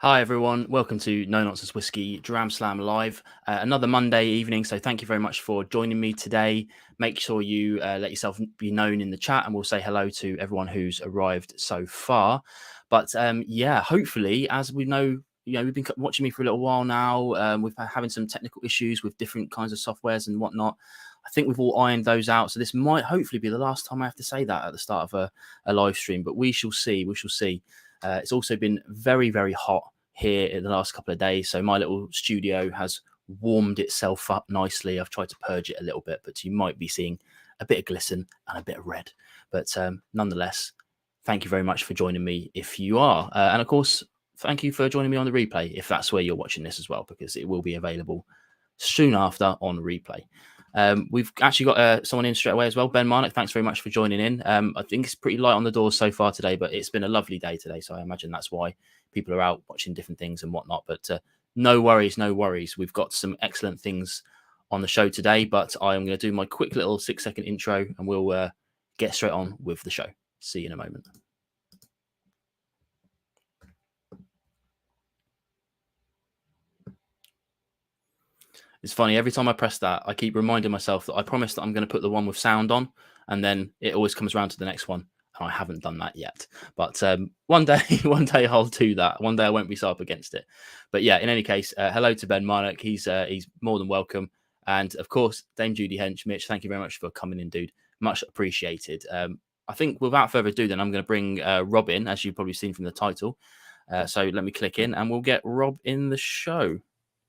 Hi everyone, welcome to No Nonsense Whiskey Dram Slam Live, another Monday evening, so thank you very much for joining me today. Make sure you let yourself be known in the chat and we'll say hello to everyone who's arrived so far. But yeah, hopefully, as we know, you've been watching me for a little while now, we've been having some technical issues with different kinds of softwares and whatnot. I think we've all ironed those out, so this might hopefully be the last time I have to say that at the start of a live stream, but we shall see, we shall see. It's also been very, very hot here in the last couple of days. So my little studio has warmed itself up nicely. I've tried to purge it a little bit, but you might be seeing a bit of glisten and a bit of red. But nonetheless, thank you very much for joining me if you are. And of course, thank you for joining me on the replay if that's where you're watching this as well, because it will be available soon after on replay. We've actually got someone in straight away as well. Ben Marnock, thanks very much for joining in. I think it's pretty light on the doors so far today, but it's been a lovely day today. So I imagine that's why people are out watching different things and whatnot. But no worries, no worries. We've got some excellent things on the show today, but I am going to do my quick little 6-second intro and we'll get straight on with the show. See you in a moment. It's funny, every time I press that, I keep reminding myself that I promised that I'm going to put the one with sound on, and then it always comes around to the next one, and I haven't done that yet. But one day I'll do that. One day I won't be so up against it. But yeah, in any case, hello to Ben Marnock. He's more than welcome. And of course, Dame Judy Hench, Mitch, thank you very much for coming in, dude. Much appreciated. I think without further ado, then I'm going to bring Rob in, as you've probably seen from the title. So let me click in, and we'll get Rob in the show.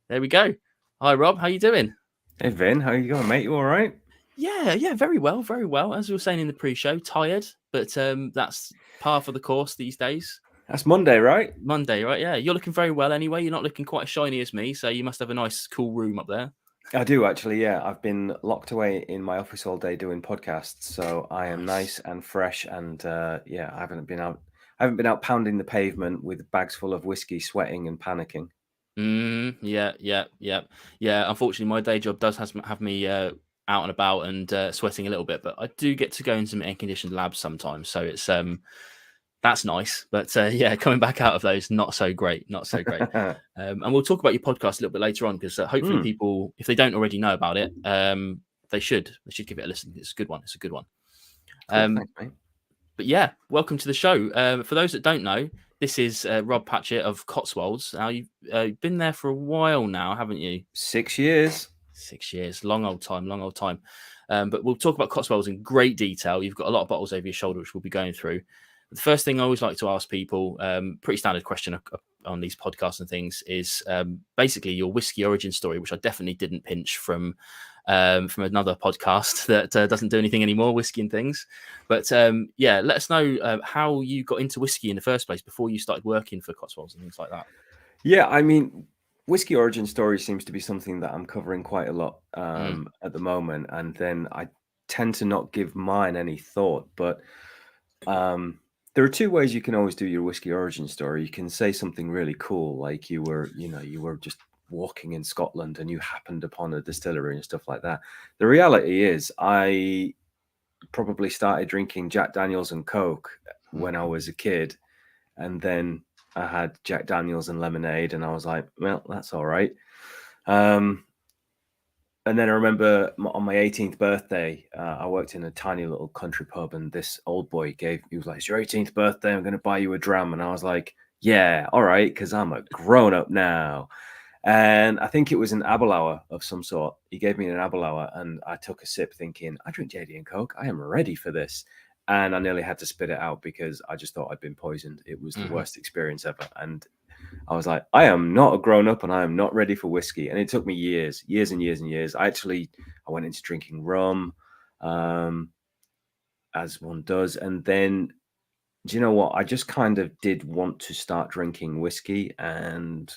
There we go. Hi, Rob. How you doing? Hey, Vin. How you going, mate? You all right? Yeah, very well, very well. As we were saying in the pre-show, tired, but that's par for the course these days. That's Monday, right? Monday, right? Yeah, you're looking very well anyway. You're not looking quite as shiny as me, so you must have a nice, cool room up there. I do actually. Yeah, I've been locked away in my office all day doing podcasts, so I am nice and fresh. And yeah, I haven't been out pounding the pavement with bags full of whiskey, sweating and panicking. Yeah. Unfortunately, my day job does have me out and about and sweating a little bit, but I do get to go in some air-conditioned labs sometimes, so it's that's nice. But yeah, coming back out of those, not so great. And we'll talk about your podcast a little bit later on, because hopefully people, if they don't already know about it, they should give it a listen. It's a good one. Cool, thanks, mate. But yeah, welcome to the show. For those that don't know, this is Rob Patchett of Cotswolds. Now, you've been there for a while now, haven't you? 6 years. 6 years. Long old time. But we'll talk about Cotswolds in great detail. You've got a lot of bottles over your shoulder, which we'll be going through. But the first thing I always like to ask people, pretty standard question on these podcasts and things, is basically your whiskey origin story, which I definitely didn't pinch from another podcast that doesn't do anything anymore, Whiskey and Things. But yeah, let us know how you got into whiskey in the first place before you started working for Cotswolds and things like that. Yeah, I mean, whiskey origin story seems to be something that I'm covering quite a lot at the moment, and then I tend to not give mine any thought. But there are two ways you can always do your whiskey origin story. You can say something really cool, like you were just walking in Scotland and you happened upon a distillery and stuff like that. The reality is I probably started drinking Jack Daniels and Coke when I was a kid, and then I had Jack Daniels and lemonade, and I was like, well, that's all right. And then I remember on my 18th birthday, I worked in a tiny little country pub, and this old boy he was like, it's your 18th birthday, I'm going to buy you a dram. And I was like, yeah, all right, because I'm a grown up now. And I think it was an Abelauer of some sort. He gave me an Abelauer, and I took a sip thinking, I drink JD and Coke. I am ready for this. And I nearly had to spit it out because I just thought I'd been poisoned. It was the worst experience ever. And I was like, I am not a grown up, and I am not ready for whiskey. And it took me years and years and years. I went into drinking rum, as one does. And then, do you know what? I just kind of did want to start drinking whiskey. And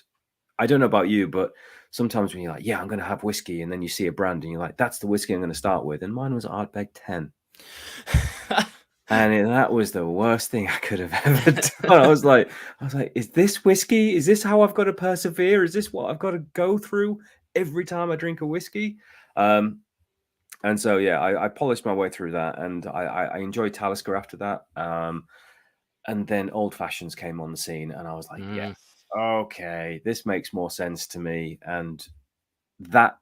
I don't know about you, but sometimes when you're like, yeah, I'm going to have whiskey, and then you see a brand and you're like, that's the whiskey I'm going to start with. And mine was Ardbeg 10. And that was the worst thing I could have ever done. I was like, is this whiskey? Is this how I've got to persevere? Is this what I've got to go through every time I drink a whiskey? And so, yeah, I polished my way through that, and I enjoyed Talisker after that. And then Old Fashions came on the scene, and I was like, yes, okay, this makes more sense to me. And that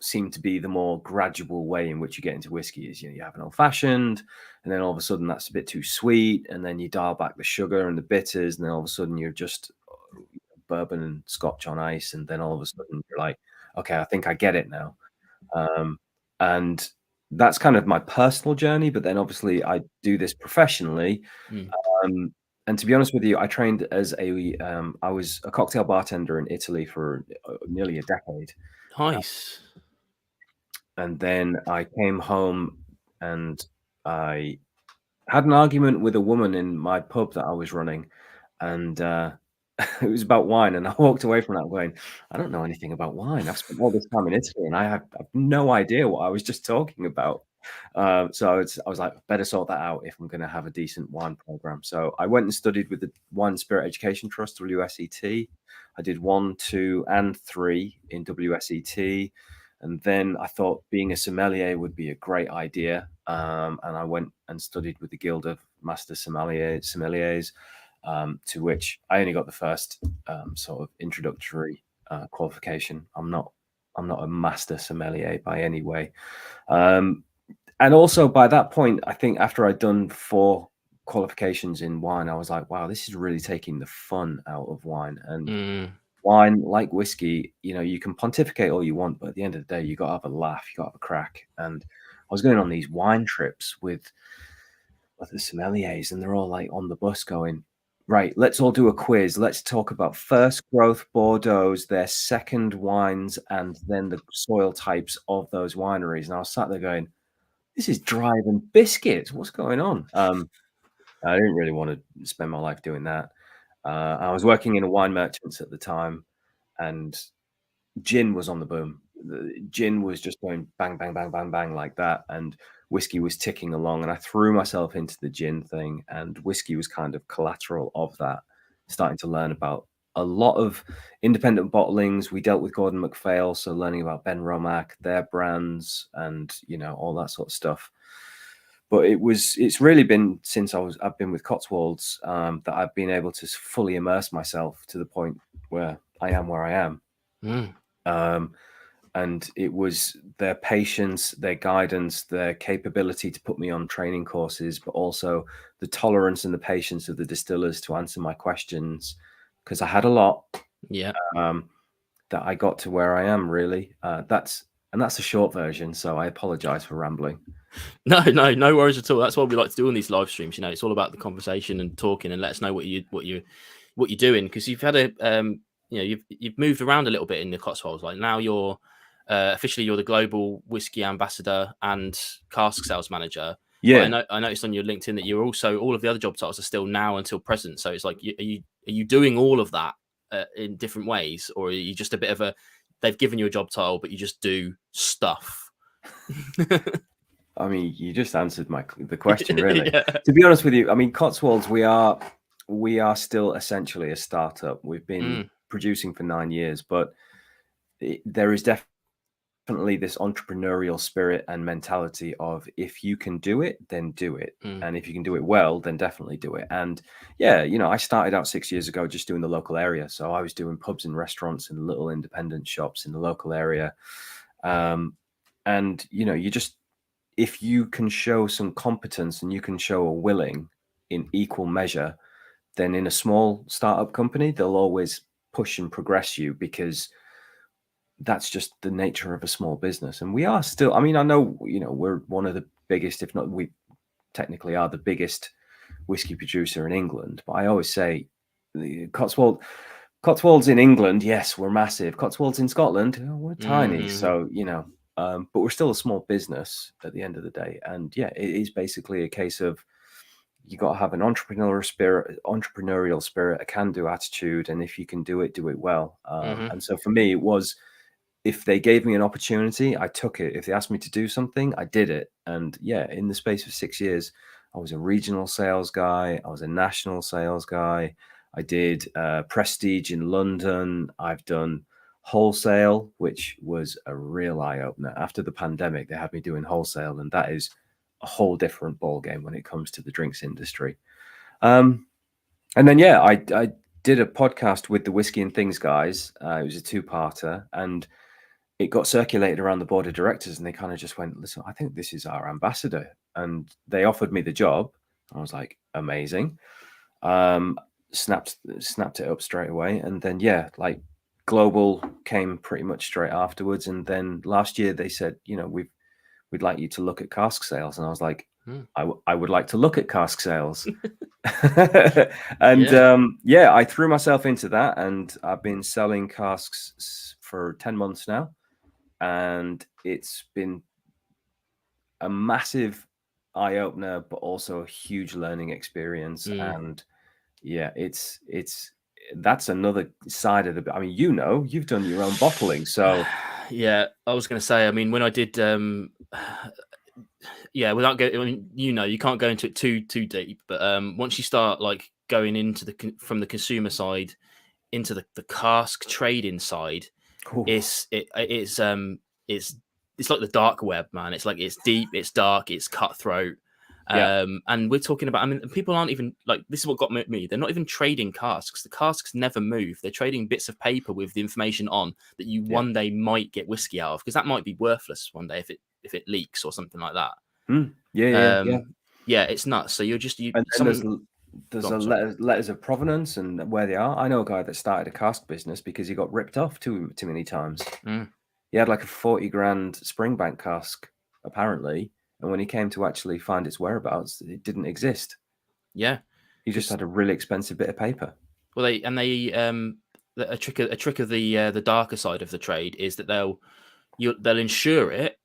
seemed to be the more gradual way in which you get into whiskey. Is, you have an old fashioned, and then all of a sudden that's a bit too sweet, and then you dial back the sugar and the bitters, and then all of a sudden you're just bourbon and scotch on ice, and then all of a sudden you're like, okay, I think I get it now. And that's kind of my personal journey, but then obviously I do this professionally. And to be honest with you, I trained as I was a cocktail bartender in Italy for nearly a decade. Nice. And then I came home, and I had an argument with a woman in my pub that I was running, and it was about wine. And I walked away from that going, I don't know anything about wine. I've spent all this time in Italy, and I have no idea what I was just talking about. So I was like, better sort that out if I'm going to have a decent wine program. So I went and studied with the Wine and Spirit Education Trust, WSET. I did 1, 2, and 3 in WSET. And then I thought being a sommelier would be a great idea. And I went and studied with the Guild of Master Sommeliers, to which I only got the first sort of introductory qualification. I'm not a master sommelier by any way. And also by that point, I think after I'd done 4 qualifications in wine, I was like, wow, this is really taking the fun out of wine. And wine, like whiskey, you can pontificate all you want, but at the end of the day, you got to have a laugh, you got to have a crack. And I was going on these wine trips with the sommeliers, and they're all like on the bus going, right, let's all do a quiz. Let's talk about first growth Bordeaux's, their second wines, and then the soil types of those wineries. And I was sat there going, this is driving biscuits. What's going on? I didn't really want to spend my life doing that. I was working in a wine merchants at the time, and gin was on the boom. The gin was just going bang, bang, bang, bang, bang like that, and whiskey was ticking along. And I threw myself into the gin thing, and whiskey was kind of collateral of that. Starting to learn about a lot of independent bottlings. We dealt with Gordon MacPhail, so learning about Ben Romack, their brands, and all that sort of stuff. But it's really been since I've been with Cotswolds that I've been able to fully immerse myself to the point where I am where I am. And it was their patience, their guidance, their capability to put me on training courses, but also the tolerance and the patience of the distillers to answer my questions, because I had a lot. Yeah. That I got to where I am, really. That's a short version, so I apologize for rambling. No worries at all. That's what we like to do on these live streams. It's all about the conversation and talking, and let us know what you're doing, because you've had you've moved around a little bit in the Cotswolds. Like now you're officially you're the global whiskey ambassador and cask sales manager. Yeah, but I noticed on your LinkedIn that you're also, all of the other job titles are still now until present. So it's like, are you doing all of that in different ways, or are you just a bit of a, they've given you a job title but you just do stuff? I mean, you just answered the question, really. Yeah. To be honest with you, I mean, Cotswolds, we are still essentially a startup. We've been producing for 9 years, but there is definitely definitely this entrepreneurial spirit and mentality of, if you can do it, then do it. And if you can do it well, then definitely do it. And yeah, I started out 6 years ago just doing the local area. So I was doing pubs and restaurants and little independent shops in the local area. And, you just, if you can show some competence and you can show a willing in equal measure, then in a small startup company, they'll always push and progress you, because that's just the nature of a small business. And we are still, I mean, I know, we're one of the biggest, if not, we technically are the biggest whiskey producer in England. But I always say the Cotswolds in England, yes, we're massive. Cotswolds in Scotland, we're tiny. So, but we're still a small business at the end of the day. And yeah, it is basically a case of, you got to have an entrepreneurial spirit, a can-do attitude, and if you can do it well. And so for me, it was, if they gave me an opportunity, I took it. If they asked me to do something, I did it. And yeah, in the space of 6 years, I was a regional sales guy. I was a national sales guy. I did prestige in London. I've done wholesale, which was a real eye-opener. After the pandemic, they had me doing wholesale, and that is a whole different ballgame when it comes to the drinks industry. And then, yeah, I did a podcast with the Whiskey and Things guys. It was a two-parter, and it got circulated around the board of directors, and they kind of just went, listen, I think this is our ambassador. And they offered me the job. I was like, amazing. Snapped it up straight away. And then, yeah, like global came pretty much straight afterwards. And then last year they said, we'd like you to look at cask sales. And I was like, I would like to look at cask sales. And yeah, I threw myself into that, and I've been selling casks for 10 months now. And it's been a massive eye-opener, but also a huge learning experience. And yeah, that's another side of the, I mean, you've done your own bottling. So yeah, I was going to say, I mean, when I did, yeah, without going, I mean, you can't go into it too deep, but once you start like going into from the consumer side into the cask trading side, it's like the dark web, man. It's like, it's deep, it's dark, it's cutthroat. And we're talking about, I mean, people aren't even like, this is what got me. They're not even trading casks. The casks never move. They're trading bits of paper with the information on that you one day might get whiskey out of, because that might be worthless one day if it leaks or something like that. Yeah, it's nuts. So you're just there's letters of provenance and where they are. I know a guy that started a cask business because he got ripped off too many times. He had like a 40 grand Springbank cask apparently, and when he came to actually find its whereabouts, it didn't exist. Yeah, he just had a really expensive bit of paper. Well, a trick of the darker side of the trade is that they'll insure it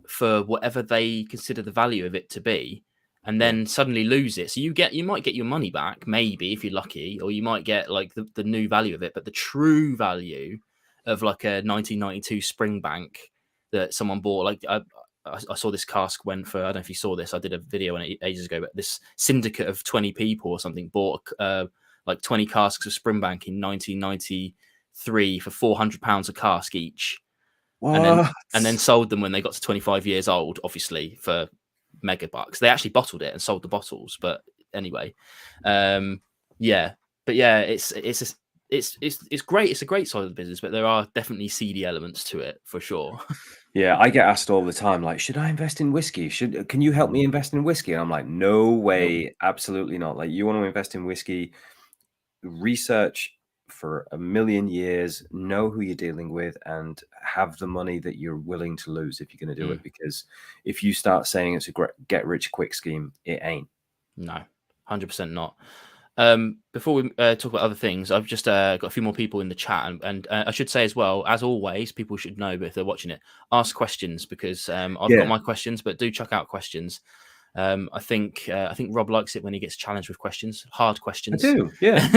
for whatever they consider the value of it to be, and then suddenly lose it. So you might get your money back, maybe, if you're lucky, or you might get like the new value of it. But the true value of like a 1992 Springbank that someone bought, like I saw this cask went for, I don't know if you saw this, I did a video on it ages ago, but this syndicate of 20 people or something bought like 20 casks of Springbank in 1993 for £400 a cask each. What? And then sold them when they got to 25 years old, obviously for mega bucks. They actually bottled it and sold the bottles, but anyway, yeah. But yeah, it's great. It's a great side of the business, but there are definitely seedy elements to it for sure. Yeah, I get asked all the time, like, should I invest in whiskey? Can you help me invest in whiskey? And I'm like, no way, nope. Absolutely not. Like, you want to invest in whiskey, research for a million years, know who you're dealing with, and have the money that you're willing to lose if you're going to do it. Because if you start saying it's a get rich quick scheme, it ain't. No, 100% not. Before we talk about other things, I've just got a few more people in the chat, and I should say as well, as always, people should know, but if they're watching it, ask questions, because I've got my questions, but do chuck out questions. I think Rob likes it when he gets challenged with questions, hard questions. I do, yeah.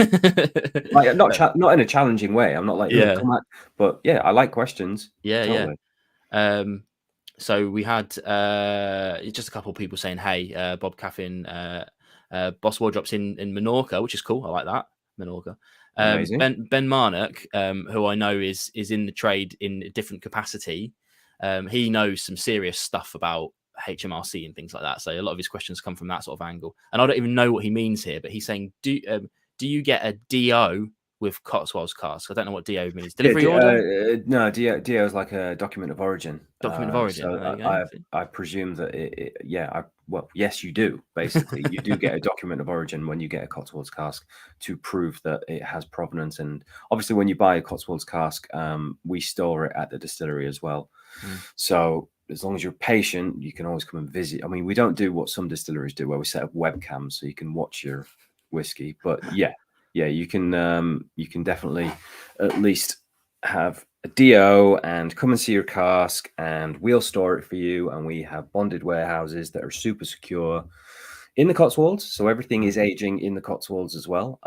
Like, not in a challenging way. I'm not like, come on. But yeah, I like questions. Yeah, totally. Yeah. So we had just a couple of people saying, hey, Bob Caffin, Boss Wardrops in Menorca, which is cool. I like that, Menorca. Ben Marnock, who I know is in the trade in a different capacity, he knows some serious stuff about HMRC and things like that. So a lot of his questions come from that sort of angle. And I don't even know what he means here, but he's saying, do you get a DO with Cotswolds Cask? I don't know what DO means. Delivery order? No, DO is like a document of origin. Document of origin. So There you go. I presume that well, yes, you do. Basically, you do get a document of origin when you get a Cotswolds cask to prove that it has provenance. And obviously, when you buy a Cotswolds cask, we store it at the distillery as well. So as long as you're patient, you can always come and visit. I mean, we don't do what some distilleries do, where we set up webcams so you can watch your whiskey. But yeah, you can definitely at least have a DO and come and see your cask, and we'll store it for you. And we have bonded warehouses that are super secure in the Cotswolds, so everything is aging in the Cotswolds as well.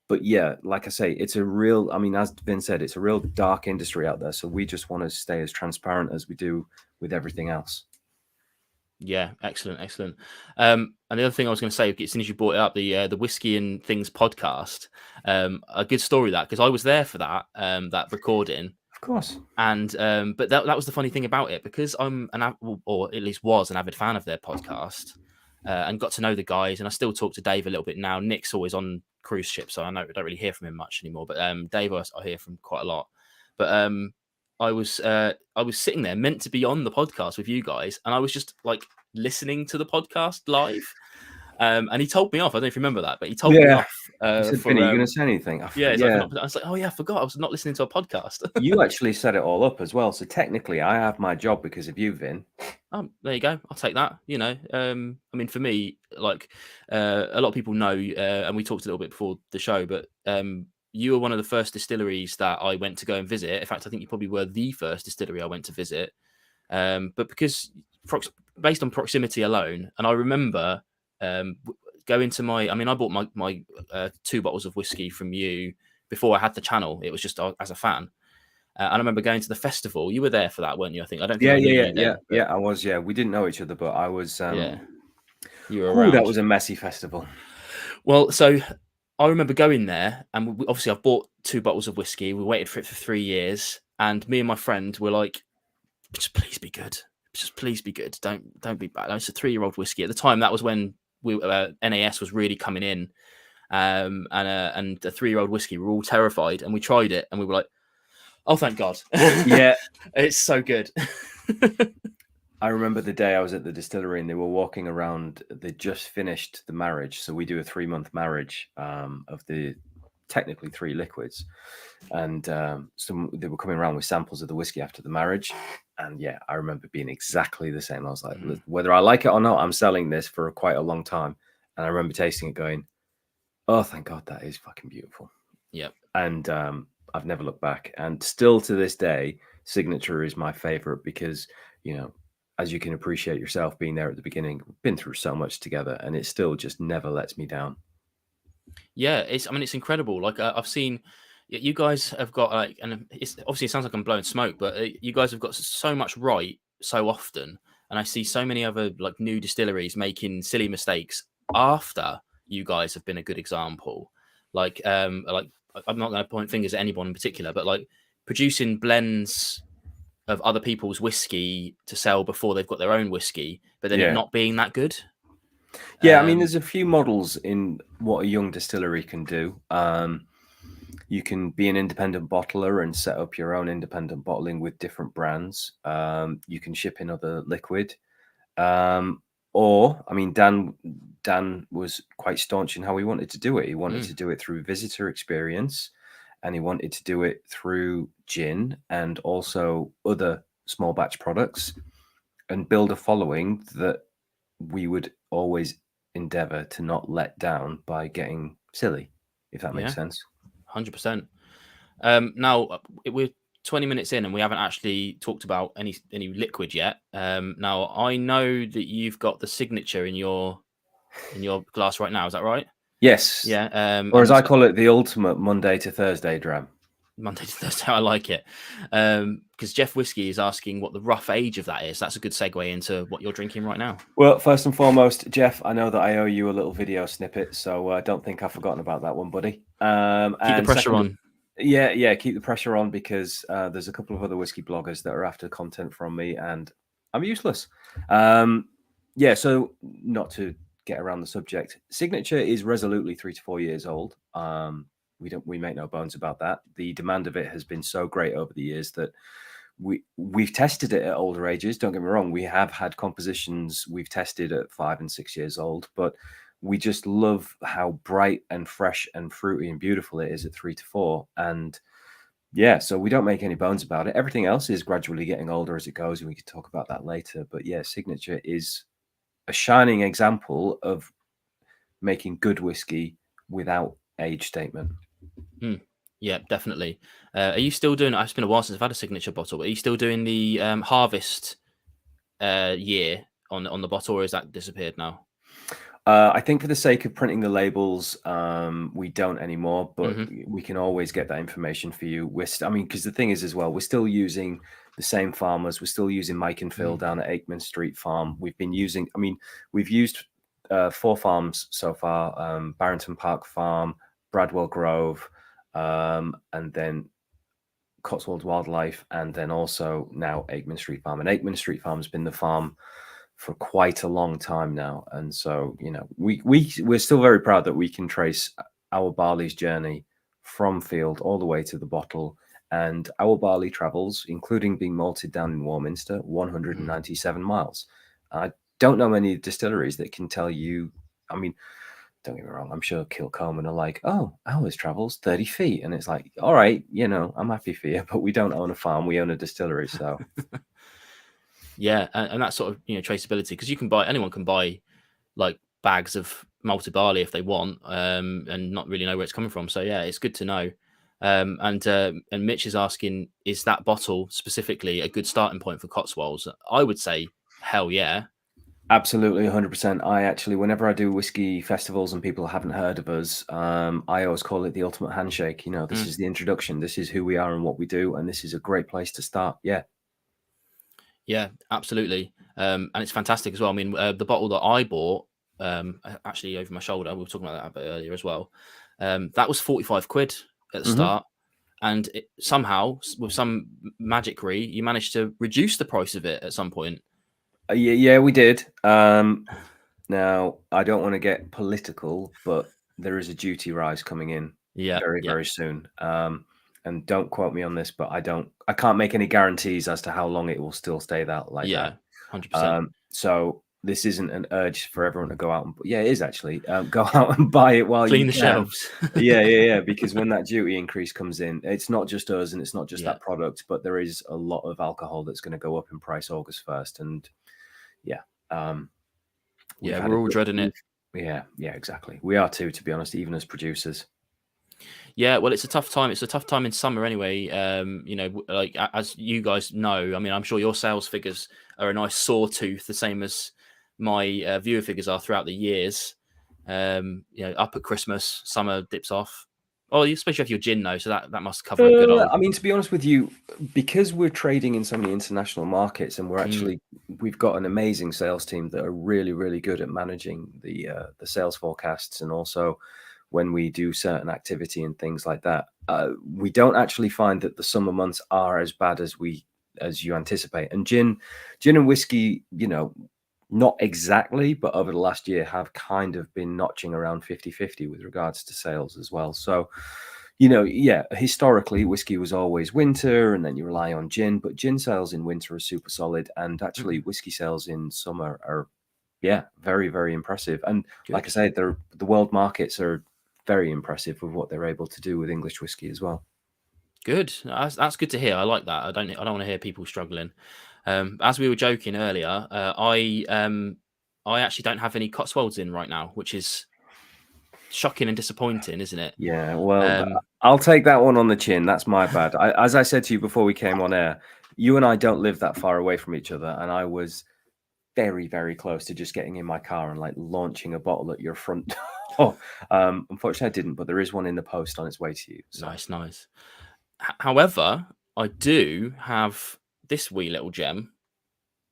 But yeah, like I say, it's a real, I mean, as Vin said, it's a real dark industry out there. So we just want to stay as transparent as we do with everything else. Yeah, excellent. And the other thing I was going to say, as soon as you brought it up, the Whiskey and Things podcast, a good story that, because I was there for that recording, of course. And but that was the funny thing about it, because I'm or at least was an avid fan of their podcast, and got to know the guys, and I still talk to Dave a little bit now. Nick's always on cruise ships, so I don't really hear from him much anymore. But Dave, I hear from quite a lot. But I was sitting there meant to be on the podcast with you guys, and I was just like listening to the podcast live. And he told me off. I don't know if you remember that, but he told me off. He said, Vinny, you going to say anything? I was like, oh yeah, I forgot. I was not listening to a podcast. You actually set it all up as well. So technically, I have my job because of you, Vin. There you go. I'll take that. I mean, for me, like a lot of people know, and we talked a little bit before the show, but you were one of the first distilleries that I went to go and visit. In fact, I think you probably were the first distillery I went to visit. But because based on proximity alone, and I remember going to I bought my 2 bottles of whiskey from you before I had the channel. It was just as a fan. And I remember going to the festival. You were there for that, weren't you? I think. I don't think. Yeah, I was. Yeah, we didn't know each other, but I was. You were around. That was a messy festival. Well, so I remember going there, and obviously I've bought 2 bottles of whiskey. We waited for it for 3 years, and me and my friend were like, "Just please be good. Just please be good. Don't be bad." It's a 3-year-old whiskey at the time. That was when NAS was really coming in, and the 3-year-old whiskey. We were all terrified, and we tried it, and we were like, "Oh, thank God!" Yeah, it's so good. I remember the day I was at the distillery, and they were walking around. They just finished the marriage, so we do a 3-month marriage of the technically 3 liquids, and so they were coming around with samples of the whiskey after the marriage. And yeah, I remember being exactly the same. I was like, whether I like it or not, I'm selling this for quite a long time. And I remember tasting it, going, "Oh, thank God, that is fucking beautiful." Yeah, and I've never looked back. And still to this day, Signature is my favorite because, as you can appreciate yourself being there at the beginning, we've been through so much together, and it still just never lets me down. Yeah, it's incredible. Like I've seen, you guys have got and it's obviously, it sounds like I'm blowing smoke, but you guys have got so much right so often, and I see so many other like new distilleries making silly mistakes after you guys have been a good example. Like I'm not going to point fingers at anyone in particular, but like producing blends of other people's whiskey to sell before they've got their own whiskey, but then it not being that good. Yeah, I mean, there's a few models in what a young distillery can do. You can be an independent bottler and set up your own independent bottling with different brands. You can ship in other liquid. Or, I mean, Dan was quite staunch in how he wanted to do it. He wanted to do it through visitor experience, and he wanted to do it through gin and also other small batch products, and build a following that we would always endeavor to not let down by getting silly, if that makes sense. 100%. Now we're 20 minutes in and we haven't actually talked about any liquid yet. Now I know that you've got the Signature in your glass right now. Is that right? Yes. Yeah. Or as I call it, the ultimate Monday to Thursday dram. Monday to Thursday. I like it. Because Jeff Whiskey is asking what the rough age of that is. That's a good segue into what you're drinking right now. Well, first and foremost, Jeff, I know that I owe you a little video snippet, so I don't think I've forgotten about that one, buddy. Keep the pressure on. Yeah, keep the pressure on, because there's a couple of other whiskey bloggers that are after content from me, and I'm useless. Yeah, so not to get around the subject, Signature is resolutely 3 to 4 years old. We make no bones about that. The demand of it has been so great over the years that we've tested it at older ages. Don't get me wrong, we have had compositions we've tested at 5 and 6 years old, but we just love how bright and fresh and fruity and beautiful it is at 3 to 4. And yeah, so we don't make any bones about it. Everything else is gradually getting older as it goes, and we can talk about that later. But yeah, Signature is a shining example of making good whiskey without age statement. Yeah, definitely. Are you still doing? It's been a while since I've had a Signature bottle. But are you still doing the harvest year on the bottle, or is that disappeared now? I think for the sake of printing the labels, we don't anymore, but we can always get that information for you. I mean, because the thing is as well, we're still using the same farmers. We're still using Mike and Phil down at Aikman Street Farm. We've used 4 farms so far: Barrington Park Farm, Bradwell Grove, and then Cotswolds Wildlife, and then also now Aikman Street Farm. And Aikman Street Farm has been the farm for quite a long time now, and so we're still very proud that we can trace our barley's journey from field all the way to the bottle. And our barley travels, including being malted down in Warminster, 197 miles. I don't know many distilleries that can tell you. I mean, don't get me wrong, I'm sure Kilcoman are like, oh, ours travels 30 feet. And it's like, all right, I'm happy for you, but we don't own a farm, we own a distillery. So Yeah, and that sort of traceability, because anyone can buy like bags of malted barley if they want, and not really know where it's coming from. So yeah, it's good to know. And Mitch is asking, is that bottle specifically a good starting point for Cotswolds? I would say hell yeah. absolutely, 100%. I actually, whenever I do whiskey festivals and people haven't heard of us, I always call it the ultimate handshake. This is the introduction. This is who we are and what we do, and this is a great place to start. Yeah, absolutely. And it's fantastic as well. I mean, the bottle that I bought, actually over my shoulder, we were talking about that a bit earlier as well. That was 45 quid at the start. And somehow, with some magicry, you managed to reduce the price of it at some point. Yeah, we did. Now, I don't want to get political, but there is a duty rise coming in very soon. And don't quote me on this, but I can't make any guarantees as to how long it will still stay that like that. 100%. So this isn't an urge for everyone to go out and it is actually go out and buy it while Clean you the can. shelves. Yeah. Because when that duty increase comes in, it's not just us and it's not just that product, but there is a lot of alcohol that's going to go up in price August 1st. And we're all dreading it. Yeah, exactly. We are too, to be honest, even as producers. Yeah, well, it's a tough time. It's a tough time in summer anyway. Like as you guys know, I mean, I'm sure your sales figures are a nice sawtooth, the same as my viewer figures are throughout the years. Up at Christmas, summer dips off. Oh, especially if you're gin though, so that must cover a good old. I mean, to be honest with you, because we're trading in so many international markets, and we've got an amazing sales team that are really, really good at managing the sales forecasts, and also when we do certain activity and things like that, we don't actually find that the summer months are as bad as you anticipate. And gin and whiskey, not exactly, but over the last year have kind of been notching around 50-50 with regards to sales as well. So, historically whiskey was always winter and then you rely on gin, but gin sales in winter are super solid. And actually whiskey sales in summer are, very, very impressive. And like I said, the world markets are very impressive with what they're able to do with English whiskey as well. Good. That's good to hear. I like that. I don't want to hear people struggling. As we were joking earlier, I actually don't have any Cotswolds in right now, which is shocking and disappointing, isn't it? Yeah, well, I'll take that one on the chin. That's my bad. As I said to you before we came on air, you and I don't live that far away from each other, and I was very, very close to just getting in my car and like launching a bottle at your front door. Unfortunately, I didn't, but there is one in the post on its way to you. So. Nice. However, I do have this wee little gem,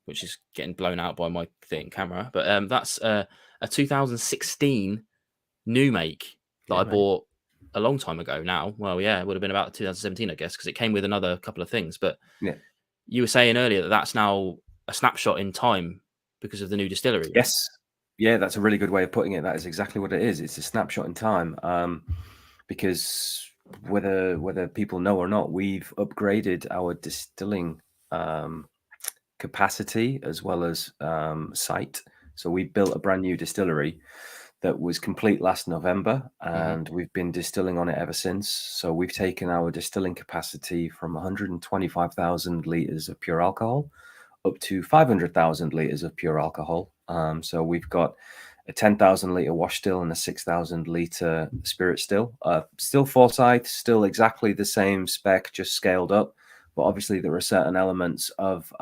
which is getting blown out by my camera, but that's a 2016 new make that I bought a long time ago now. Well, yeah, it would have been about 2017, I guess, because it came with another couple of things. But Yeah. you were saying earlier that that's now a snapshot in time because of the new distillery. Yes. Yeah, that's a really good way of putting it. That is exactly what it is. It's a snapshot in time. Because whether people know or not, we've upgraded our distilling capacity as well as site. So we built a brand new distillery that was complete last November, and we've been distilling on it ever since. So we've taken our distilling capacity from 125,000 liters of pure alcohol up to 500,000 liters of pure alcohol. So we've got a 10,000 liter wash still and a 6,000 liter spirit still. Still Forsyth, still exactly the same spec, just scaled up. But obviously there are certain elements of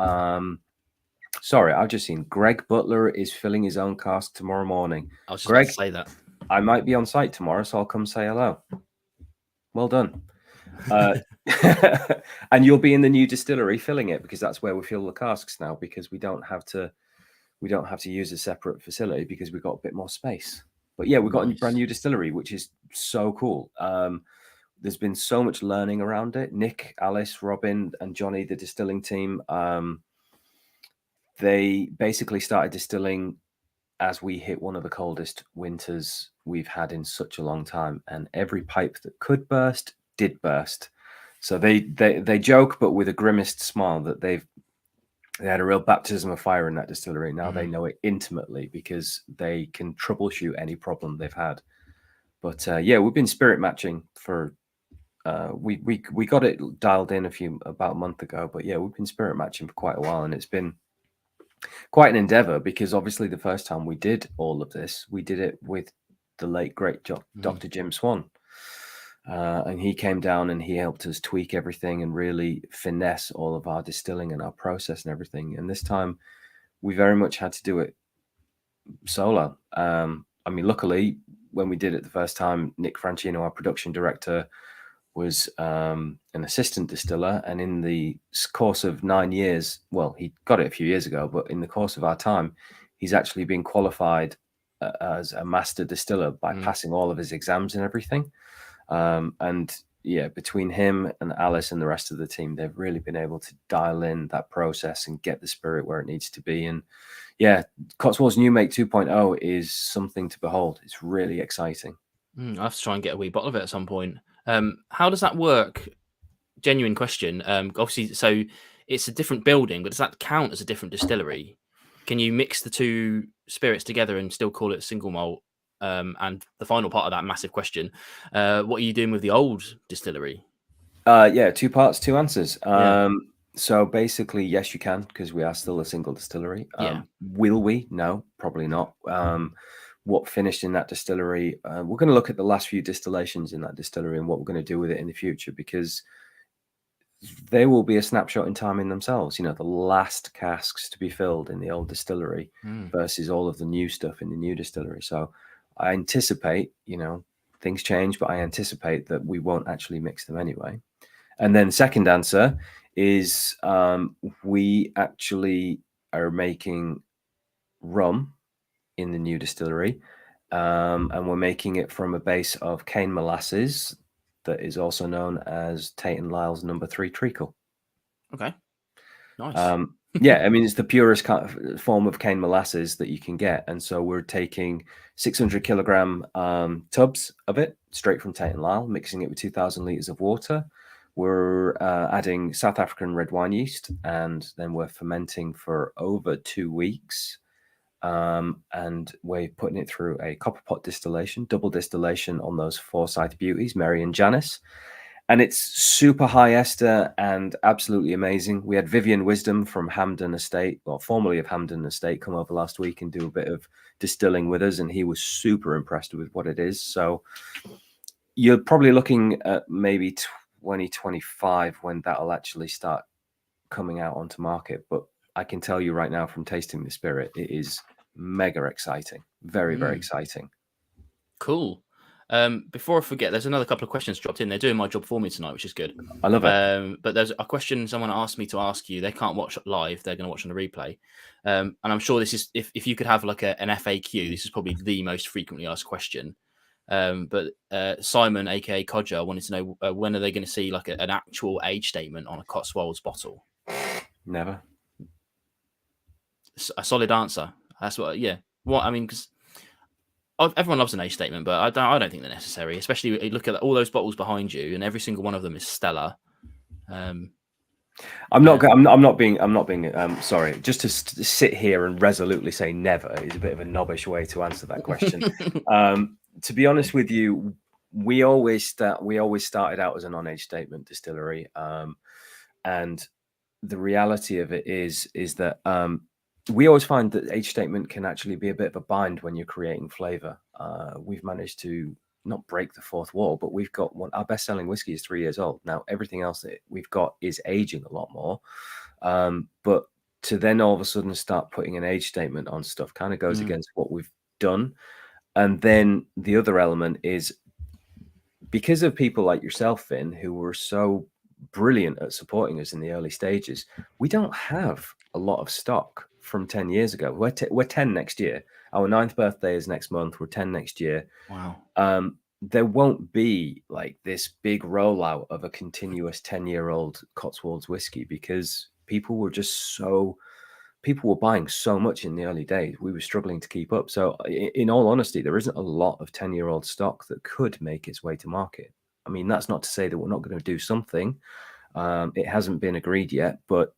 sorry, I've just seen Greg Butler is filling his own cask tomorrow morning. I was just about Greg, to say that. I might be on site tomorrow, so I'll come say hello. Well done. And you'll be in the new distillery filling it, because that's where we fill the casks now, because we don't have to use a separate facility because we've got a bit more space. But yeah, we've got a brand new distillery, which is so cool. There's been so much learning around it. Nick, Alice, Robin, and Johnny, the distilling team, they basically started distilling as we hit one of the coldest winters we've had in such a long time, and every pipe that could burst did burst. So they joke, but with a grimaced smile, that they had a real baptism of fire in that distillery. Now they know it intimately because they can troubleshoot any problem they've had. But yeah, we've been spirit matching for we got it dialed in about a month ago. But yeah, we've been spirit matching for quite a while, and it's been quite an endeavor, because obviously the first time we did all of this, we did it with the late great Dr. Jim Swan. And he came down and he helped us tweak everything and really finesse all of our distilling and our process and everything. And this time we very much had to do it solo. I mean, luckily, when we did it the first time, Nick Franchino, our production director, was an assistant distiller. And in the course of 9 years, well, he got it a few years ago, but in the course of our time, he's actually been qualified as a master distiller by passing all of his exams and everything. And yeah, between him and Alice and the rest of the team, they've really been able to dial in that process and get the spirit where it needs to be. And yeah, Cotswolds New Make 2.0 is something to behold. It's really exciting. I have to try and get a wee bottle of it at some point. How does that work? Genuine question. Obviously, so it's a different building, but does that count as a different distillery? Can you mix the two spirits together and still call it single malt? And the final part of that massive question, what are you doing with the old distillery? Yeah, 2 parts, 2 answers. Yeah. So basically, yes, you can, because we are still a single distillery. Yeah. Will we? No, probably not. What finished in that distillery, we're going to look at the last few distillations in that distillery and what we're going to do with it in the future, because they will be a snapshot in time in themselves. You know, the last casks to be filled in the old distillery versus all of the new stuff in the new distillery. So I anticipate, you know, things change, but I anticipate that we won't actually mix them anyway. And then second answer is we actually are making rum in the new distillery, and we're making it from a base of cane molasses that is also known as Tate and Lyle's number 3 treacle. Okay. Nice. Yeah, I mean, it's the purest kind of form of cane molasses that you can get. And so we're taking 600 kilogram tubs of it straight from Tate and Lyle, mixing it with 2,000 liters of water. We're adding South African red wine yeast, and then we're fermenting for over 2 weeks. And we're putting it through a copper pot distillation, double distillation on those Forsyth beauties, Mary and Janice. And it's super high ester and absolutely amazing. We had Vivian Wisdom from Hampden Estate, or formerly of Hampden Estate, come over last week and do a bit of distilling with us, and he was super impressed with what it is. So you're probably looking at maybe 2025 when that'll actually start coming out onto market. But I can tell you right now, from tasting the spirit, it is mega exciting. Very, very exciting. Cool. Before I forget, there's another couple of questions dropped in. They're doing my job for me tonight, which is good. I love it. But there's a question someone asked me to ask you. They can't watch live. They're going to watch on the replay. And I'm sure this is, if you could have like an FAQ, this is probably the most frequently asked question. But Simon, aka Codger, wanted to know when are they going to see like an actual age statement on a Cotswolds bottle? Never. A solid answer. That's what. Yeah. What I mean, because everyone loves an age statement, but I don't think they're necessary. Especially you look at all those bottles behind you, and every single one of them is stellar. I'm not being sorry. Just to sit here and resolutely say never is a bit of a knobbish way to answer that question. To be honest with you, we always started out as a non-age statement distillery, and the reality of it is that we always find that age statement can actually be a bit of a bind when you're creating flavor. We've managed to not break the fourth wall, but we've got our best-selling whiskey is 3 years old now. Everything else that we've got is aging a lot more, but to then all of a sudden start putting an age statement on stuff kind of goes against what we've done. And then the other element is because of people like yourself, Finn, who were so brilliant at supporting us in the early stages, we don't have a lot of stock from 10 years ago. We're 10 next year. Our 9th birthday is next month. We're 10 next year. Wow. There won't be like this big rollout of a continuous 10-year-old Cotswolds whiskey because people were buying so much in the early days. We were struggling to keep up. So in all honesty, there isn't a lot of 10-year-old stock that could make its way to market. I mean, that's not to say that we're not going to do something. It hasn't been agreed yet, but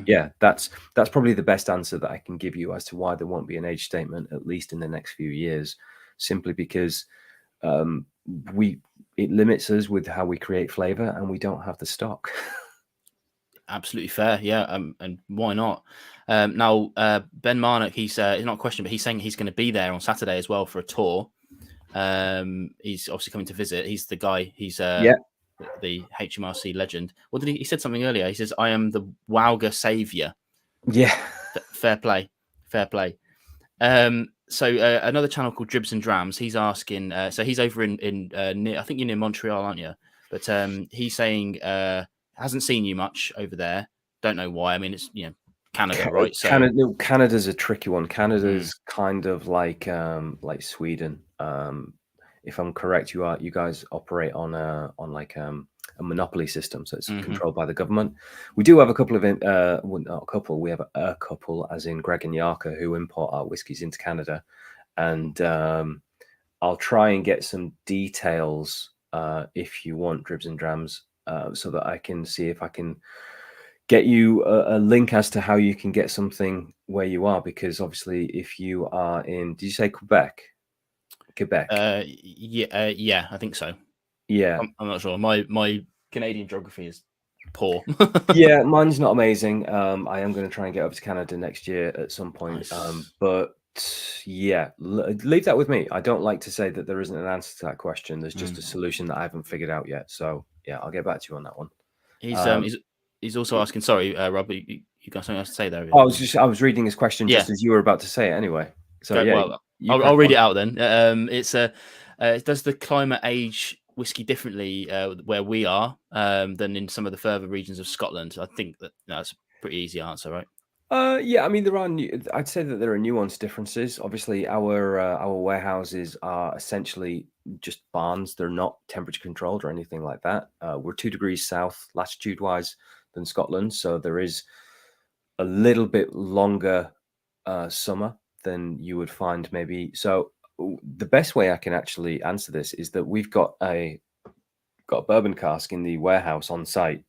yeah, that's probably the best answer that I can give you as to why there won't be an age statement, at least in the next few years, simply because it limits us with how we create flavor and we don't have the stock. Absolutely fair, yeah, and why not? Now, Ben Marnock, he's not a question, but he's saying he's going to be there on Saturday as well for a tour. He's obviously coming to visit. He's the guy. He's the HMRC legend. What did he said something earlier? He says, "I am the Wowger savior." Yeah, fair play. So another channel called Dribs and Drams. He's asking. So he's over in near. I think you're near Montreal, aren't you? But he's saying hasn't seen you much over there. Don't know why. I mean, it's Canada, right? So Canada's a tricky one. Canada's kind of like Sweden. If I'm correct, you guys operate on a monopoly system, so it's controlled by the government. We do have a couple of not a couple. We have a couple, as in Greg and Yarka, who import our whiskies into Canada, and I'll try and get some details if you want, Dribs and Drams, so that I can see if I can get you a link as to how you can get something where you are, because obviously if you are in, did you say Quebec? Yeah, I think so. Yeah, I'm not sure. My Canadian geography is poor. Yeah, mine's not amazing. I am going to try and get over to Canada next year at some point. Nice. But yeah, leave that with me. I don't like to say that there isn't an answer to that question. There's just a solution that I haven't figured out yet. So yeah, I'll get back to you on that one. He's also asking. Sorry, Rob, you got something else to say there? I was reading his question just as you were about to say it anyway. So I'll read it out then. It's does the climate age whiskey differently where we are than in some of the further regions of Scotland? I think that's a pretty easy answer, right? Yeah, I mean I'd say that there are nuanced differences. Obviously, our warehouses are essentially just barns. They're not temperature controlled or anything like that. We're 2 degrees south latitude wise than Scotland, so there is a little bit longer summer than you would find maybe. So the best way I can actually answer this is that we've got a bourbon cask in the warehouse on site,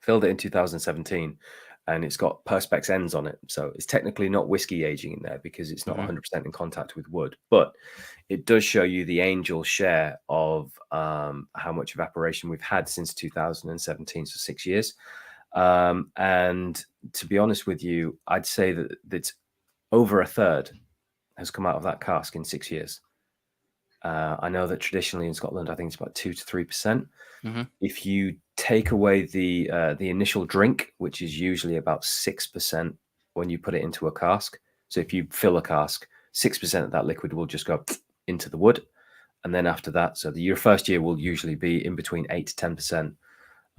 filled it in 2017, and it's got Perspex ends on it. So it's technically not whiskey aging in there because it's not 100% in contact with wood, but it does show you the angel share of how much evaporation we've had since 2017, so 6 years. And to be honest with you, I'd say that it's over a third has come out of that cask in 6 years. I know that traditionally in Scotland, I think it's about 2 to 3%. If you take away the initial drink, which is usually about 6% when you put it into a cask. So if you fill a cask, 6% of that liquid will just go into the wood. And then after that, so your first year will usually be in between 8 to 10%.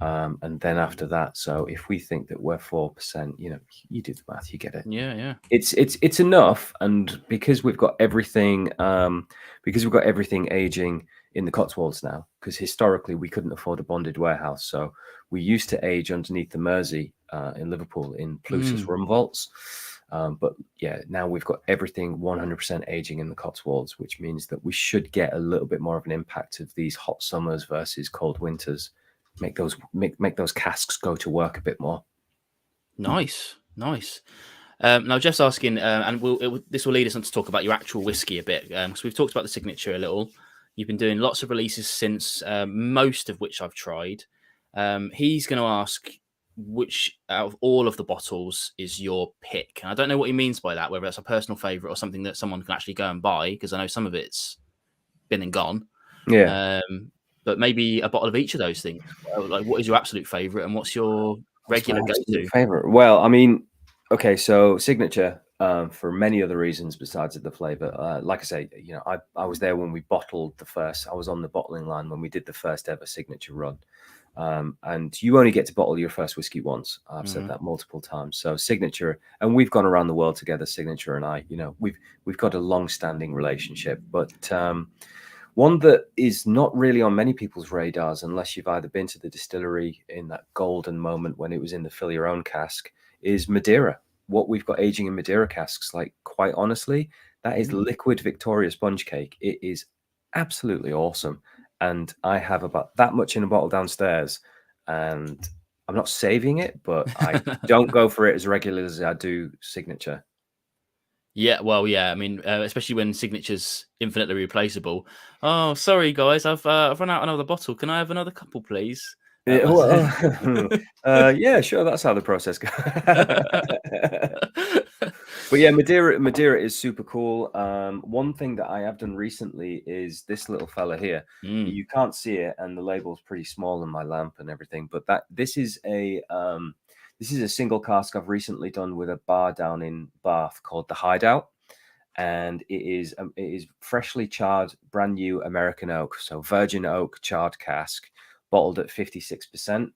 And then after that, so if we think that we're 4%, you do the math, you get it. Yeah. It's enough, and because we've got everything, aging in the Cotswolds now, because historically we couldn't afford a bonded warehouse, so we used to age underneath the Mersey in Liverpool in Plus's rum vaults. But yeah, now we've got everything 100% aging in the Cotswolds, which means that we should get a little bit more of an impact of these hot summers versus cold winters. Make those casks go to work a bit more. Nice. Now, Jeff's asking, and this will lead us on to talk about your actual whiskey a bit, because we've talked about the signature a little. You've been doing lots of releases since, most of which I've tried. He's going to ask which out of all of the bottles is your pick. And I don't know what he means by that, whether that's a personal favourite or something that someone can actually go and buy, because I know some of it's been and gone. Yeah. But maybe a bottle of each of those things. Like, what is your absolute favourite, and what's your regular go-to? Favorite? Well, I mean, okay, so signature for many other reasons besides the flavor. Like I say, I was there when we bottled the first. I was on the bottling line when we did the first ever signature run. And you only get to bottle your first whiskey once. I've said that multiple times. So signature, and we've gone around the world together. Signature and I, we've got a long-standing relationship, but. One that is not really on many people's radars, unless you've either been to the distillery in that golden moment when it was in the fill your own cask, is Madeira. What we've got aging in Madeira casks, like, quite honestly, that is liquid Victoria sponge cake. It is absolutely awesome. And I have about that much in a bottle downstairs, and I'm not saving it, but I don't go for it as regularly as I do signature. Yeah, well, yeah. I mean, especially when signature's infinitely replaceable. Oh, sorry, guys, I've run out another bottle. Can I have another couple, please? Yeah, yeah, sure. That's how the process goes. But yeah, Madeira is super cool. One thing that I have done recently is this little fella here. You can't see it, and the label's pretty small in my lamp and everything. But this is a single cask I've recently done with a bar down in Bath called the Hideout, and it is freshly charred, brand new American oak, so virgin oak charred cask, bottled at 56%.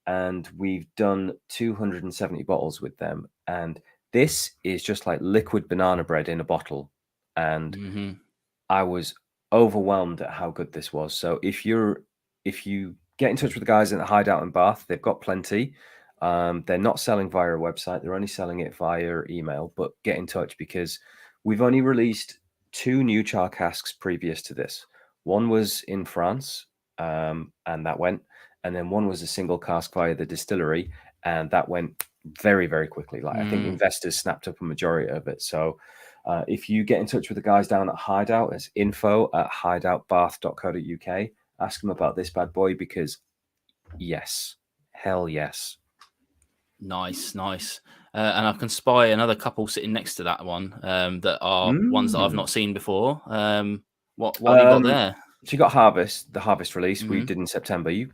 And we've done 270 bottles with them, and this is just like liquid banana bread in a bottle. And I was overwhelmed at how good this was. So if you get in touch with the guys in the Hideout in Bath, they've got plenty. They're not selling via a website. They're only selling it via email, but get in touch, because we've only released 2 new char casks previous to this. One was in France, and that went. And then one was a single cask via the distillery, and that went very, very quickly. Like, I think investors snapped up a majority of it. So if you get in touch with the guys down at Hideout, it's info@hideoutbath.co.uk. Ask them about this bad boy, because yes, hell yes. Nice. And I can spy another couple sitting next to that one, that are ones that I've not seen before. What have you got there? So you got the Harvest release we did in September. You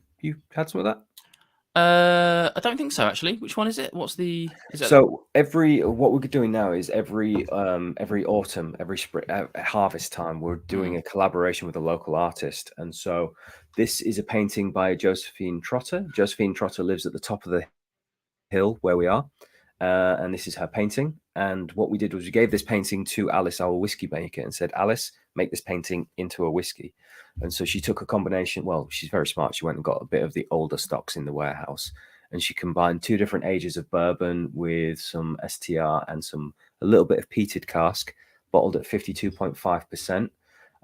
had some of that? I don't think so, actually. Which one is it? Is it? So what we're doing now is every autumn, every spring, harvest time, we're doing a collaboration with a local artist. And so this is a painting by Josephine Trotter. Josephine Trotter lives at the top of the hill where we are, and this is her painting. And what we did was we gave this painting to Alice, our whiskey maker, and said, Alice, make this painting into a whiskey. And so she took a combination. Well, she's very smart. She went and got a bit of the older stocks in the warehouse, and she combined 2 different ages of bourbon with some STR and a little bit of peated cask, bottled at 52.5%.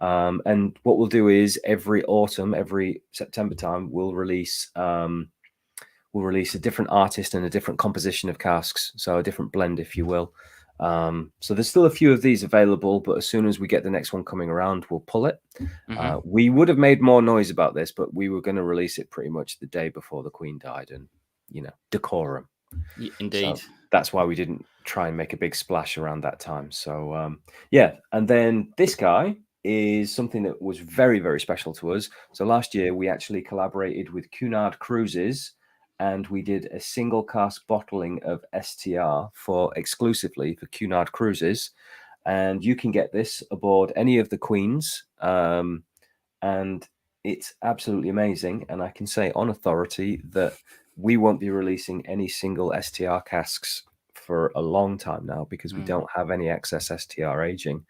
And what we'll do is every autumn, every September time, we'll release a different artist and a different composition of casks, so a different blend, if you will. So there's still a few of these available, but as soon as we get the next one coming around, we'll pull it. We would have made more noise about this, but we were going to release it pretty much the day before the Queen died, and decorum. Indeed. So that's why we didn't try and make a big splash around that time. So yeah, and then this guy is something that was very, very special to us. So last year we actually collaborated with Cunard Cruises, and we did a single cask bottling of STR exclusively for Cunard Cruises. And you can get this aboard any of the Queens. And it's absolutely amazing. And I can say on authority that we won't be releasing any single STR casks for a long time now, because we don't have any excess STR aging.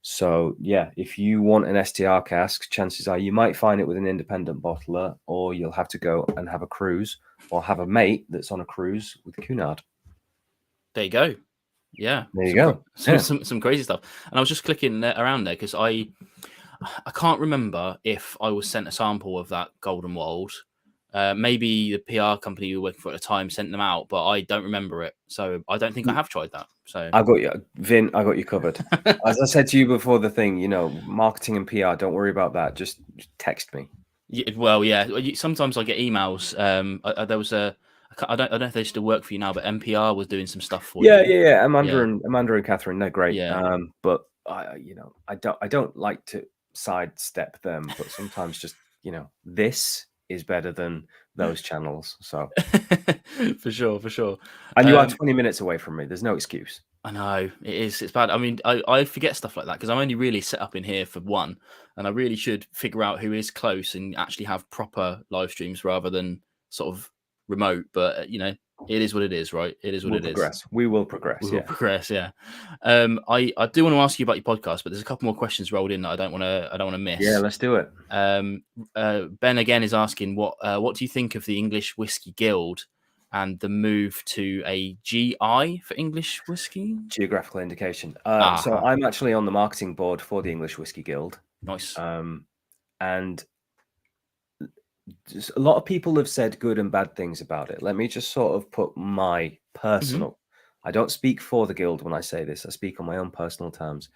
So yeah, if you want an STR cask, chances are you might find it with an independent bottler, or you'll have to go and have a cruise, or have a mate that's on a cruise with Cunard. There you go. Yeah, there you go. Some crazy stuff. And I was just clicking around there because I can't remember if I was sent a sample of that Golden Wold. Maybe the PR company you were working for at the time sent them out, but I don't remember it. So I don't think I have tried that. So I got you, Vin. I got you covered. As I said to you before the thing, marketing and PR, don't worry about that. Just text me. Well, yeah. Sometimes I get emails. There was I don't know if they still work for you now, but NPR was doing some stuff for you. Yeah. Amanda and Catherine, they're great. Yeah. But I don't like to sidestep them, but sometimes just this is better than those channels. So for sure. And you are 20 minutes away from me. There's no excuse. I know it is. It's bad. I mean, I forget stuff like that because I'm only really set up in here for one, and I really should figure out who is close and actually have proper live streams rather than sort of remote. But it is what it is, right? It is what it is. We will progress. We will progress. Yeah. I do want to ask you about your podcast, but there's a couple more questions rolled in that I don't want to miss. Yeah, let's do it. Ben again is asking what do you think of the English Whiskey Guild and the move to a GI for English whiskey? Geographical indication. So I'm actually on the marketing board for the English Whiskey Guild. Nice. And just a lot of people have said good and bad things about it. Let me just sort of put my personal. I don't speak for the guild when I say this. I speak on my own personal terms.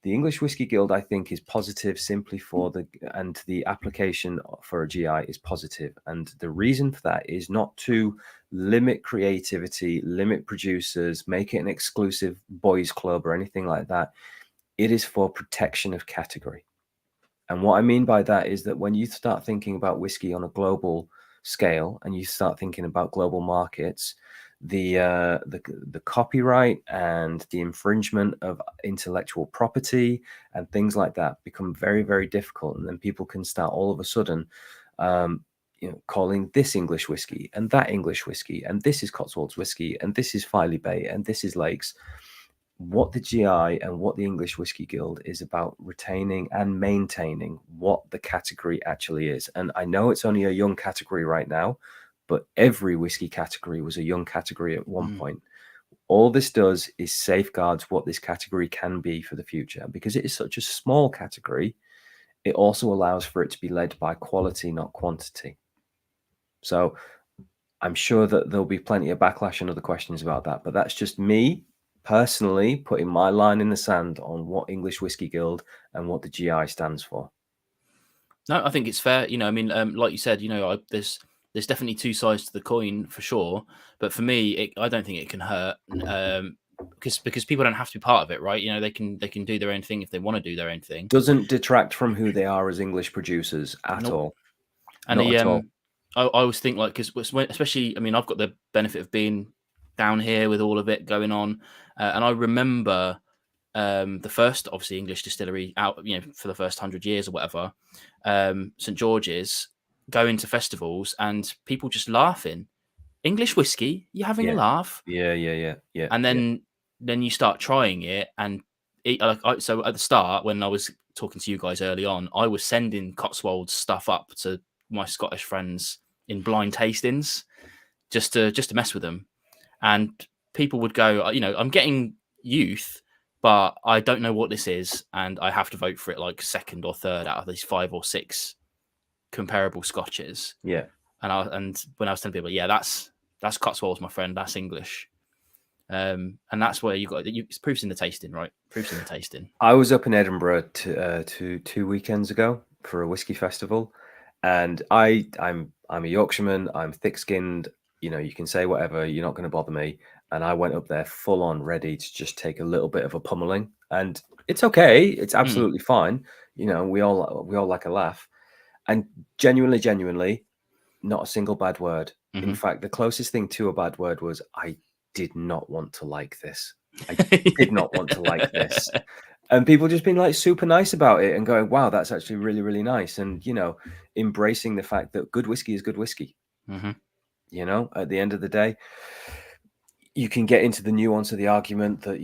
The English Whiskey Guild, I think, is positive simply for the application for a GI is positive. And the reason for that is not to limit creativity, limit producers, make it an exclusive boys club or anything like that. It is for protection of category. And what I mean by that is that when you start thinking about whiskey on a global scale and you start thinking about global markets, the copyright and the infringement of intellectual property and things like that become very, very difficult. And then people can start all of a sudden, calling this English whiskey and that English whiskey, and this is Cotswolds whiskey, and this is Filey Bay, and this is Lakes. What the GI and what the English Whiskey Guild is about retaining and maintaining what the category actually is. And I know it's only a young category right now, but every whiskey category was a young category at one point. All this does is safeguards what this category can be for the future. Because it is such a small category, it also allows for it to be led by quality, not quantity. So I'm sure that there'll be plenty of backlash and other questions about that, but that's just me personally putting my line in the sand on what English Whiskey Guild and what the GI stands for. No, I think it's fair. I mean, like you said, there's definitely two sides to the coin for sure. But for me, I don't think it can hurt because people don't have to be part of it, right? They can do their own thing if they want to do their own thing. Doesn't detract from who they are as English producers at all. And I always think because especially, I mean, I've got the benefit of being down here with all of it going on, and I remember the first, obviously, English distillery out, for the first 100 years or whatever, St. George's, going to festivals and people just laughing. English whiskey, you're having a laugh. Yeah. And then you start trying it, and so at the start, when I was talking to you guys early on, I was sending Cotswolds stuff up to my Scottish friends in blind tastings just to mess with them, and people would go, I'm getting youth, but I don't know what this is, and I have to vote for it like second or third out of these 5 or 6 comparable scotches. Yeah. And when I was telling people, that's Cotswolds, my friend, that's English. And that's where it's proofs in the tasting, right? Proofs in the tasting. I was up in Edinburgh 2 weekends ago for a whiskey festival, and I'm a Yorkshireman. I'm thick-skinned. You can say whatever. You're not going to bother me. And I went up there full on, ready to just take a little bit of a pummeling, and it's okay. It's absolutely fine. We all like a laugh, and genuinely, not a single bad word. In fact, the closest thing to a bad word was I did not want to like this. I did not want to like this. And people just being like super nice about it and going, wow, that's actually really, really nice. And, embracing the fact that good whiskey is good whiskey. Mm-hmm. At the end of the day, you can get into the nuance of the argument that,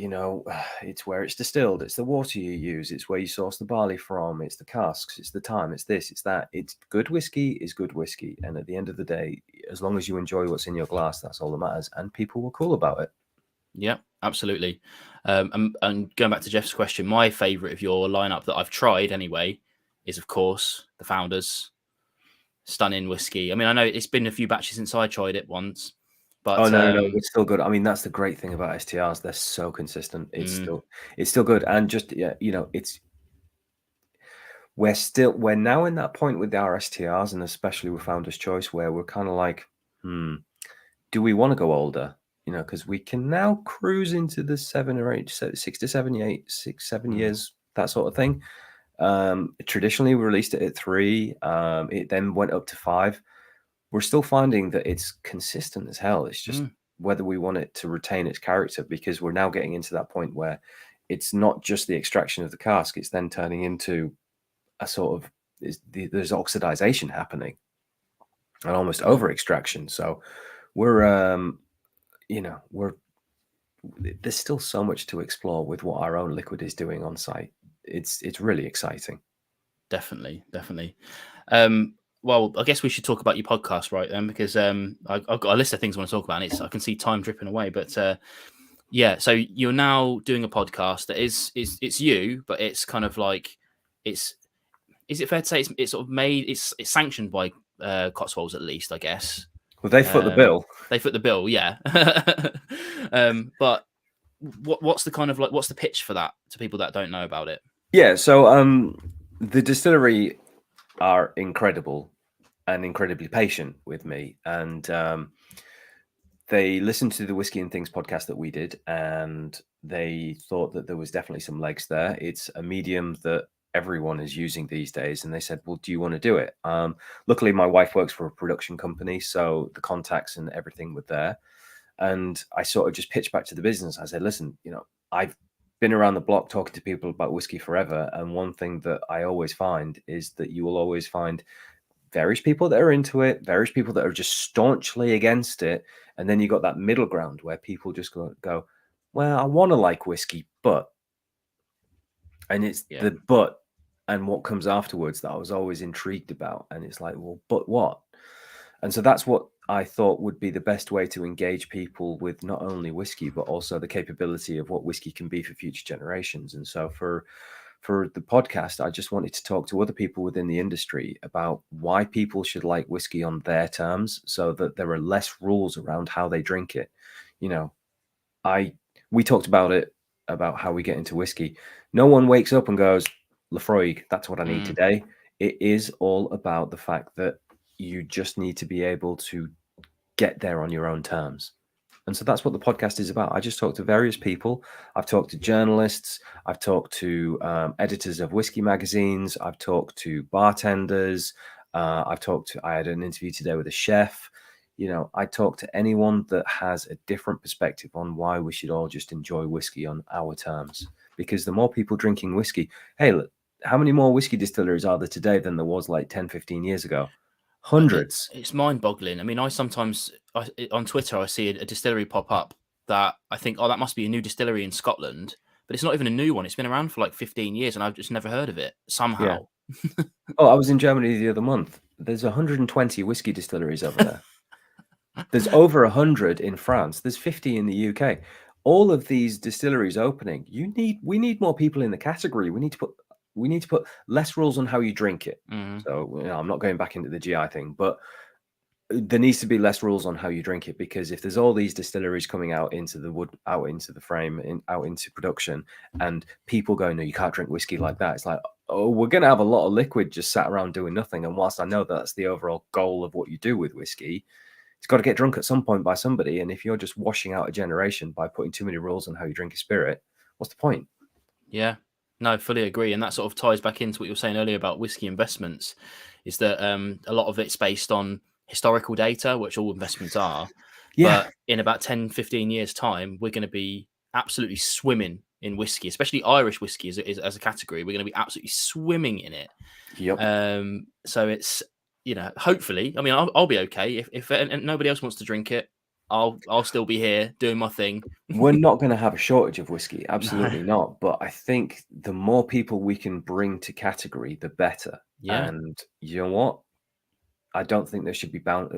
it's where it's distilled, it's the water you use, it's where you source the barley from, it's the casks, it's the time, it's this, it's that. It's good whiskey is good whiskey. And at the end of the day, as long as you enjoy what's in your glass, that's all that matters. And people were cool about it. Yeah, absolutely. And going back to Jeff's question, my favorite of your lineup that I've tried anyway is, of course, the Founders Stunning Whiskey. I mean, I know it's been a few batches since I tried it once, but Oh no, it's still good. I mean, that's the great thing about STRs; they're so consistent. It's still good, and just we're now in that point with our STRs, and especially with Founder's Choice, where we're kind of like, do we want to go older? Because we can now cruise into the 7 or 8, 6 to 7, 8, 6, 7 years, that sort of thing. Traditionally, we released it at 3. It then went up to 5. We're still finding that it's consistent as hell. It's just whether we want it to retain its character, because we're now getting into that point where it's not just the extraction of the cask, it's then turning into a sort of, there's oxidization happening and almost over extraction. So we're there's still so much to explore with what our own liquid is doing on site. It's really exciting. Definitely. Well, I guess we should talk about your podcast right then, because I've got a list of things I want to talk about, and I can see time dripping away. But yeah, so you're now doing a podcast that is it's you, but it's kind of like is it fair to say it's sort of made, it's sanctioned by Cotswolds, at least, I guess. Well, they foot the bill. They foot the bill, yeah. But what's the kind of like, what's the pitch for that to people that don't know about it? Yeah, so the distillery are incredible and incredibly patient with me, and they listened to the Whiskey and Things podcast that we did, and they thought that there was definitely some legs there. It's a medium that everyone is using these days, and they said, well, do you want to do it? Luckily, my wife works for a production company, so the contacts and everything were there. And I sort of just pitched back to the business. I said, listen, I've been around the block talking to people about whiskey forever, and one thing that I always find is that you will always find various people that are into it, various people that are just staunchly against it, and then you got that middle ground where people just go, well, I want to like whiskey, but, and it's the but and what comes afterwards that I was always intrigued about. And it's like, well, but what? And so that's what I thought would be the best way to engage people with not only whiskey, but also the capability of what whiskey can be for future generations. And so for the podcast, I just wanted to talk to other people within the industry about why people should like whiskey on their terms, so that there are less rules around how they drink it. We talked about it, about how we get into whiskey. No one wakes up and goes, Lafroig, that's what I need today. It is all about the fact that you just need to be able to get there on your own terms. And so that's what the podcast is about. I just talk to various people. I've talked to journalists. I've talked to editors of whiskey magazines. I've talked to bartenders. I had an interview today with a chef. I talk to anyone that has a different perspective on why we should all just enjoy whiskey on our terms. Because the more people drinking whiskey, hey, look, how many more whiskey distilleries are there today than there was like 10, 15 years ago? Hundreds. It's mind-boggling. I mean, I sometimes on Twitter I see a distillery pop up that I think, oh, that must be a new distillery in Scotland, but it's not even a new one. It's been around for like 15 years, and I've just never heard of it somehow. Yeah. Oh, I was in Germany the other month. There's 120 whiskey distilleries over there. There's over 100 in France. There's 50 in the UK. All of these distilleries opening. We need more people in the category. We need to put less rules on how you drink it. So I'm not going back into the GI thing, but there needs to be less rules on how you drink it, because if there's all these distilleries coming out into the wood, out into the frame, out into production, and people going, no, you can't drink whiskey like that. It's like, oh, we're going to have a lot of liquid just sat around doing nothing. And whilst I know that's the overall goal of what you do with whiskey, it's got to get drunk at some point by somebody. And if you're just washing out a generation by putting too many rules on how you drink a spirit, what's the point? Yeah, no, I fully agree. And that sort of ties back into what you were saying earlier about whiskey investments, is that a lot of it's based on historical data, which all investments are. Yeah. But in about 10, 15 years time, we're going to be absolutely swimming in whiskey, especially Irish whiskey as a category. We're going to be absolutely swimming in it. Yep. So it's, hopefully, I mean, I'll be okay if nobody else wants to drink it. I'll still be here doing my thing. We're not going to have a shortage of whiskey, No. absolutely not. But I think the more people we can bring to category, the better. Yeah. And you know what? I don't think there should be bound.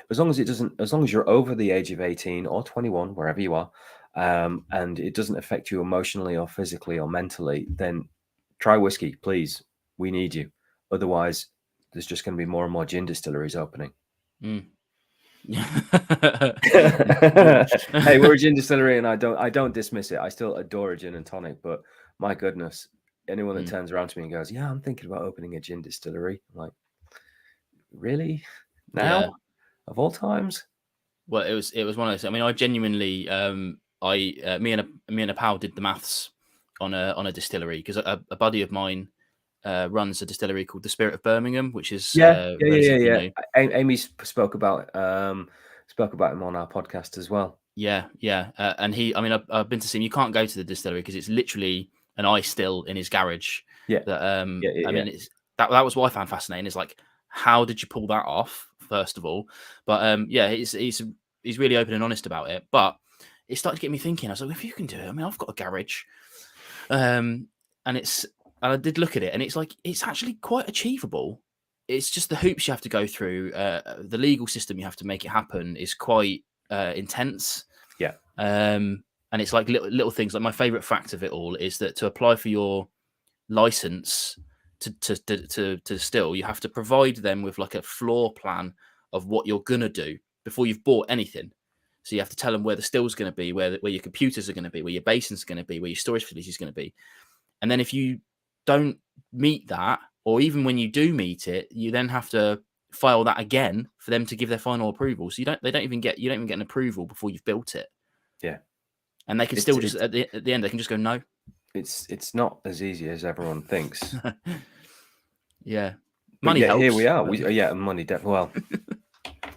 As long as you're over the age of 18 or 21, wherever you are, and it doesn't affect you emotionally or physically or mentally, then try whiskey, please. We need you. Otherwise, there's just going to be more and more gin distilleries opening. Hey, we're a gin distillery, and I don't dismiss it. I still adore a gin and tonic, but my goodness, anyone that turns around to me and goes, "Yeah, I'm thinking about opening a gin distillery," I'm like, really? Now? Yeah. Of all times? Well, it was one of those. I mean, I genuinely, me and a pal did the maths on a distillery, because a buddy of mine runs a distillery called the Spirit of Birmingham, which is Yeah. relatively new. Amy spoke about him on our podcast as well. Yeah. And I've been to see him. You can't go to the distillery because it's literally an ice still in his garage. Yeah. That I mean, that was what I found fascinating. Is like, how did you pull that off? First of all, but he's really open and honest about it. But it started to get me thinking. I was like, if you can do it, I mean, I've got a garage, and I did look at it, and it's like, it's actually quite achievable. It's just the hoops you have to go through. The legal system you have to make it happen is quite intense. Yeah. And it's like little things. Like, my favorite fact of it all is that to apply for your license to distill, you have to provide them with like a floor plan of what you're gonna do before you've bought anything. So you have to tell them where the still's going to be, where your computers are going to be, where your basins are going to be, where your storage facility is going to be. And then if you don't meet that, or even when you do meet it, you then have to file that again for them to give their final approval. So you don't even get an approval before you've built it. Yeah. And they can still just at the end they can just go no. It's not as easy as everyone thinks. Yeah. But Money helps. Here we are. Money definitely. Well,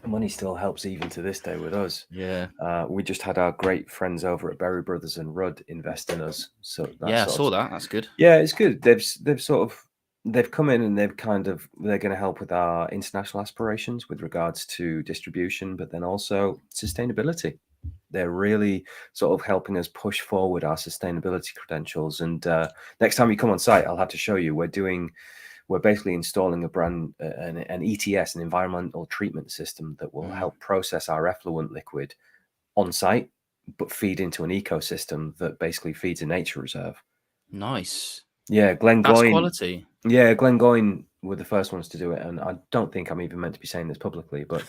money still helps even to this day with us. Yeah. We just had our great friends over at Berry Brothers and Rudd invest in us. So I saw that. That's good. Yeah, it's good. They've come in and they're going to help with our international aspirations with regards to distribution, but then also sustainability. They're really sort of helping us push forward our sustainability credentials. And next time you come on site, I'll have to show you. We're basically installing an ETS, an environmental treatment system that will help process our effluent liquid on site, but feed into an ecosystem that basically feeds a nature reserve. Nice. Yeah, Glengoyne. That's quality. Yeah, Glengoyne were the first ones to do it, and I don't think I'm even meant to be saying this publicly, but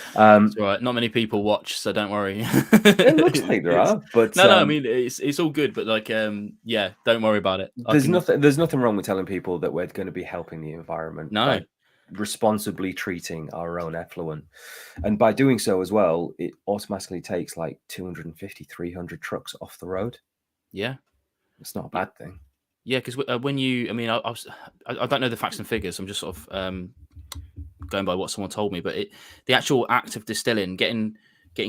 it's all right. Not many people watch, so don't worry. It looks like there are, but no. I mean, it's all good, but like, yeah, don't worry about it. There's nothing wrong with telling people that we're going to be helping the environment. No. By responsibly treating our own effluent, and by doing so as well, it automatically takes like 250, 300 trucks off the road. Yeah, it's not a bad thing. Yeah, because when you, I mean, I don't know the facts and figures. I'm just sort of going by what someone told me, but the actual act of distilling, getting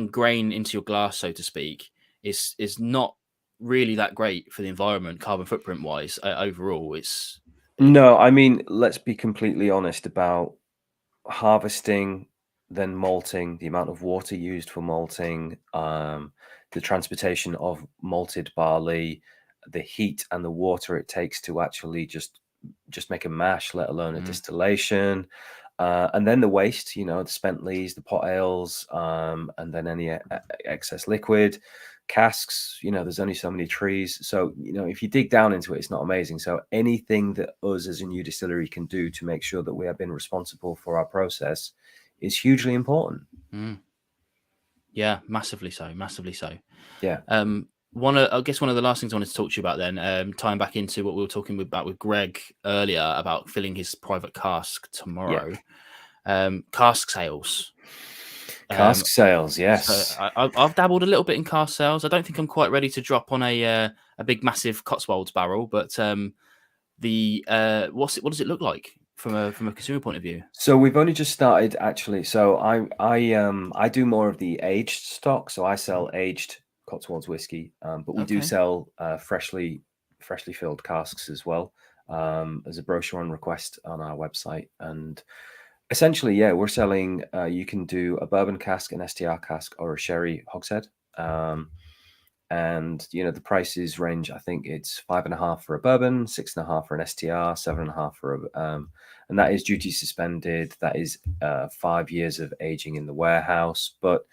grain into your glass, so to speak, is not really that great for the environment, carbon footprint wise. Overall, no. I mean, let's be completely honest about harvesting, then malting, the amount of water used for malting, the transportation of malted barley, the heat and the water it takes to actually just make a mash, let alone a distillation, and then the waste, the spent lees, the pot ales, and then any excess liquid, casks. There's only so many trees, so if you dig down into it, it's not amazing. So anything that us as a new distillery can do to make sure that we have been responsible for our process is hugely important. Yeah, massively so. Yeah. I guess one of the last things I wanted to talk to you about then, tying back into what we were talking about with Greg earlier about filling his private cask tomorrow. Cask Sales. Cask Sales, yes. So I've dabbled a little bit in cask sales. I don't think I'm quite ready to drop on a big massive Cotswolds barrel, but what does it look like from a consumer point of view? So we've only just started actually. So I do more of the aged stock. So I sell aged Cotswolds whiskey, but we do Okay. sell freshly filled casks as well. There's a brochure on request on our website, and essentially, yeah, we're selling. You can do a bourbon cask, an STR cask, or a sherry hogshead. And the prices range. I think it's 5.5 for a bourbon, 6.5 for an STR, 7.5 for a and that is duty suspended. That is 5 years of aging in the warehouse. But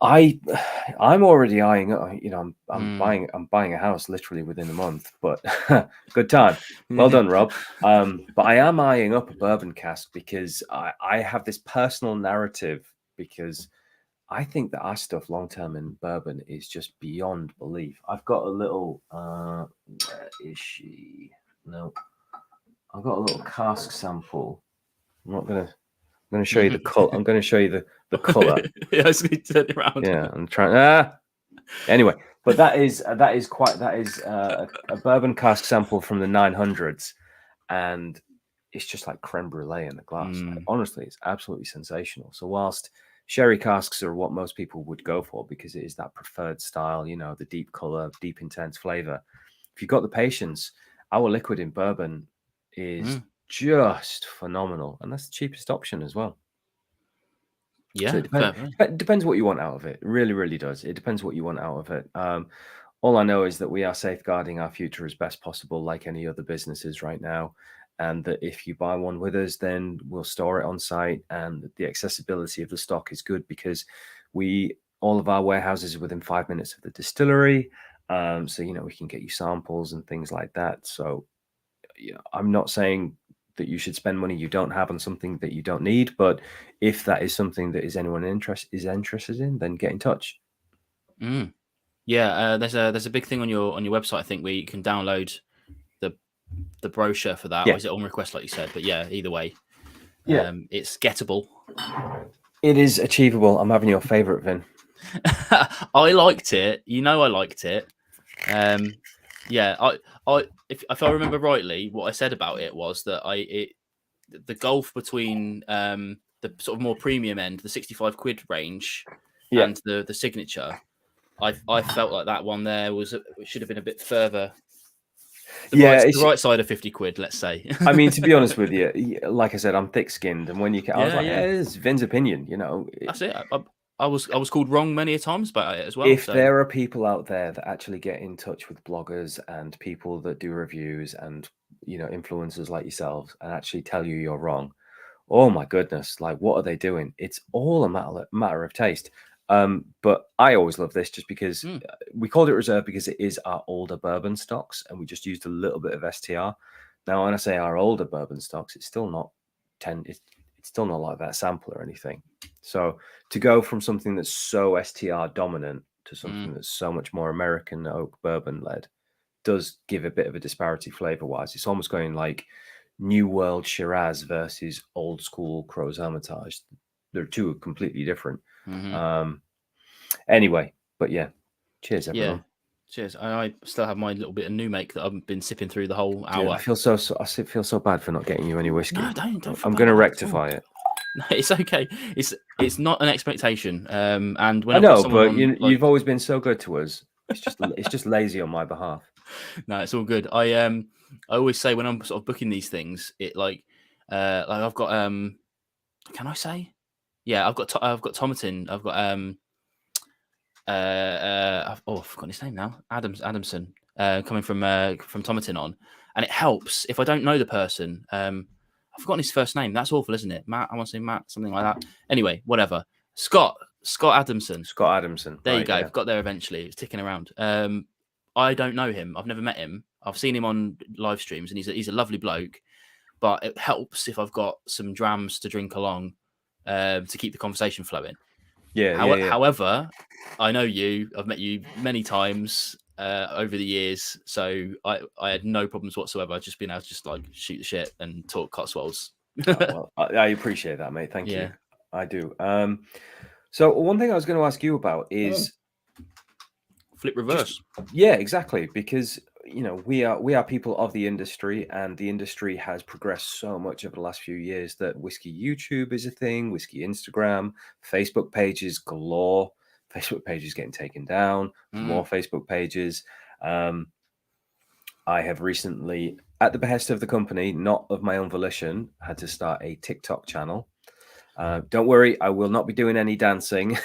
I'm already eyeing. I'm buying a house literally within a month. But good time. Well done, Rob. But I am eyeing up a bourbon cask because I have this personal narrative because I think that our stuff long term in bourbon is just beyond belief. I've got a little. Where is she? No, I've got a little cask sample. I'm not gonna. I'm going to show you the color. I'm going to show you the color. Yeah, I was going to turn it around. Yeah, I'm trying. Anyway, but that is a bourbon cask sample from the 900s, and it's just like creme brulee in the glass. Like, honestly, it's absolutely sensational. So whilst sherry casks are what most people would go for because it is that preferred style, the deep color, deep intense flavor. If you've got the patience, our liquid in bourbon is just phenomenal, and that's the cheapest option as well. Yeah, so it depends what you want out of it. It really, really does. It depends what you want out of it. All I know is that we are safeguarding our future as best possible, like any other businesses right now. And that if you buy one with us, then we'll store it on site. And the accessibility of the stock is good because all of our warehouses are within 5 minutes of the distillery. So, we can get you samples and things like that. So, I'm not saying that you should spend money you don't have on something that you don't need, but if that is something that anyone interested in, then get in touch. Yeah, there's a big thing on your website, I think, where you can download the brochure for that, or is it on request, like you said? But yeah, either way, it's gettable. It is achievable. I'm having your favorite, Vin. I liked it. I liked it. Yeah, if I remember rightly, what I said about it was that the gulf between the sort of more premium end, the 65 quid range, and the signature, I felt like that one there should have been a bit further. The right side of 50 quid, let's say. I mean, to be honest with you, like I said, I'm thick-skinned, and when I was like, it's Vin's opinion, That's it. I was called wrong many a times about it as well. If there are people out there that actually get in touch with bloggers and people that do reviews and influencers like yourselves and actually tell you you're wrong, oh my goodness, like what are they doing? It's all a matter of taste. But I always love this just because we called it reserve because it is our older bourbon stocks, and we just used a little bit of STR. Now, when I say our older bourbon stocks, it's still not it's still not like that sample or anything. So to go from something that's so STR dominant to something that's so much more American oak bourbon led does give a bit of a disparity flavor wise. It's almost going like New World Shiraz versus old school Crow's Hermitage. They're two completely different. Anyway, but yeah, cheers everyone. Yeah, cheers. I still have my little bit of new make that I've been sipping through the whole hour. Dude, I feel so bad for not getting you any whiskey. No, don't. I'm going to rectify it. No, it's okay. It's not an expectation. And when I know, but you've always been so good to us. It's just lazy on my behalf. No, it's all good. I always say when I'm sort of booking these things, it I've got can I say? Yeah, I've got Tomatin. I've got I've forgotten his name now. Adamson coming from Tomatin on, and it helps if I don't know the person. I've forgotten his first name. That's awful, isn't it? Matt. I want to say Matt, something like that. Anyway, whatever. Scott Adamson. There you go. Yeah. Got there eventually. It's ticking around. I don't know him. I've never met him. I've seen him on live streams, and he's a lovely bloke. But it helps if I've got some drams to drink along to keep the conversation flowing. Yeah. However, I know you. I've met you many times over the years, so I had no problems whatsoever. I've just been able to just like shoot the shit and talk Cotswolds. Well, I appreciate that, mate. Thank you. I do. So one thing I was going to ask you about is flip reverse. Yeah, exactly. Because we are people of the industry, and the industry has progressed so much over the last few years that whiskey YouTube is a thing, whiskey Instagram, Facebook pages galore, Facebook pages getting taken down, more Facebook pages. I have recently, at the behest of the company, not of my own volition, had to start a TikTok channel. Don't worry, I will not be doing any dancing.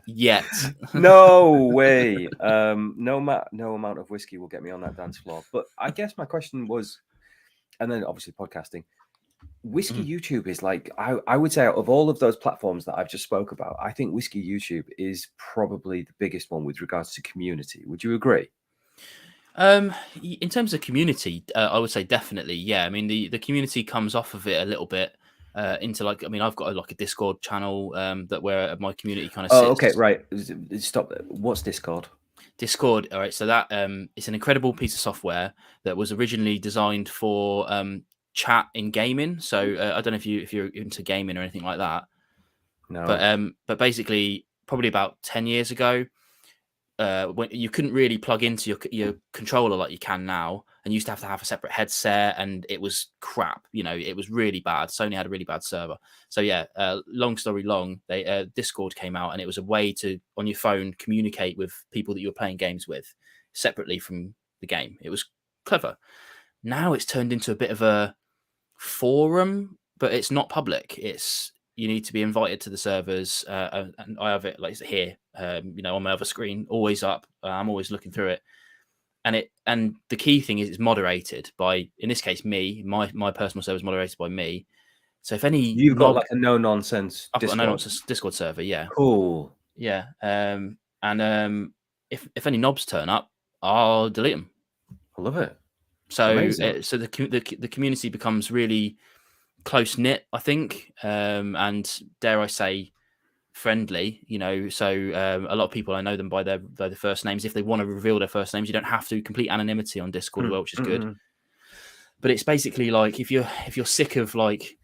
Yet. No way. No amount of whiskey will get me on that dance floor. But I guess my question was, and then obviously podcasting, Whiskey YouTube is like, I would say out of all of those platforms that I've just spoke about, I think Whiskey YouTube is probably the biggest one with regards to community. Would you agree? In terms of community, I would say definitely, yeah. I mean, the community comes off of it a little bit into like, I mean, I've got a Discord channel that where my community kind of sits. Oh, okay, right. Stop. What's Discord? Discord, all right. So that it's an incredible piece of software that was originally designed for chat in gaming. So I don't know if you're into gaming or anything like that. No. But basically, probably about 10 years ago, when you couldn't really plug into your controller like you can now, and you used to have a separate headset, and it was crap. It was really bad. Sony had a really bad server. So yeah, long story long, Discord came out, and it was a way to on your phone communicate with people that you were playing games with separately from the game. It was clever. Now it's turned into a bit of a forum, but it's not public. You need to be invited to the servers, and I have it like here, on my other screen, always up. I'm always looking through it, and the key thing is it's moderated by, in this case, me. My personal server is moderated by me. So if you've got like a no nonsense, I've got a no nonsense Discord server, yeah, cool, yeah, and if any knobs turn up, I'll delete them. I love it. So so the community becomes really close knit, I think, and dare I say, friendly. So a lot of people, I know them by their first names. If they want to reveal their first names, you don't have to. Complete anonymity on Discord as well, which is good. But it's basically like if you're sick of like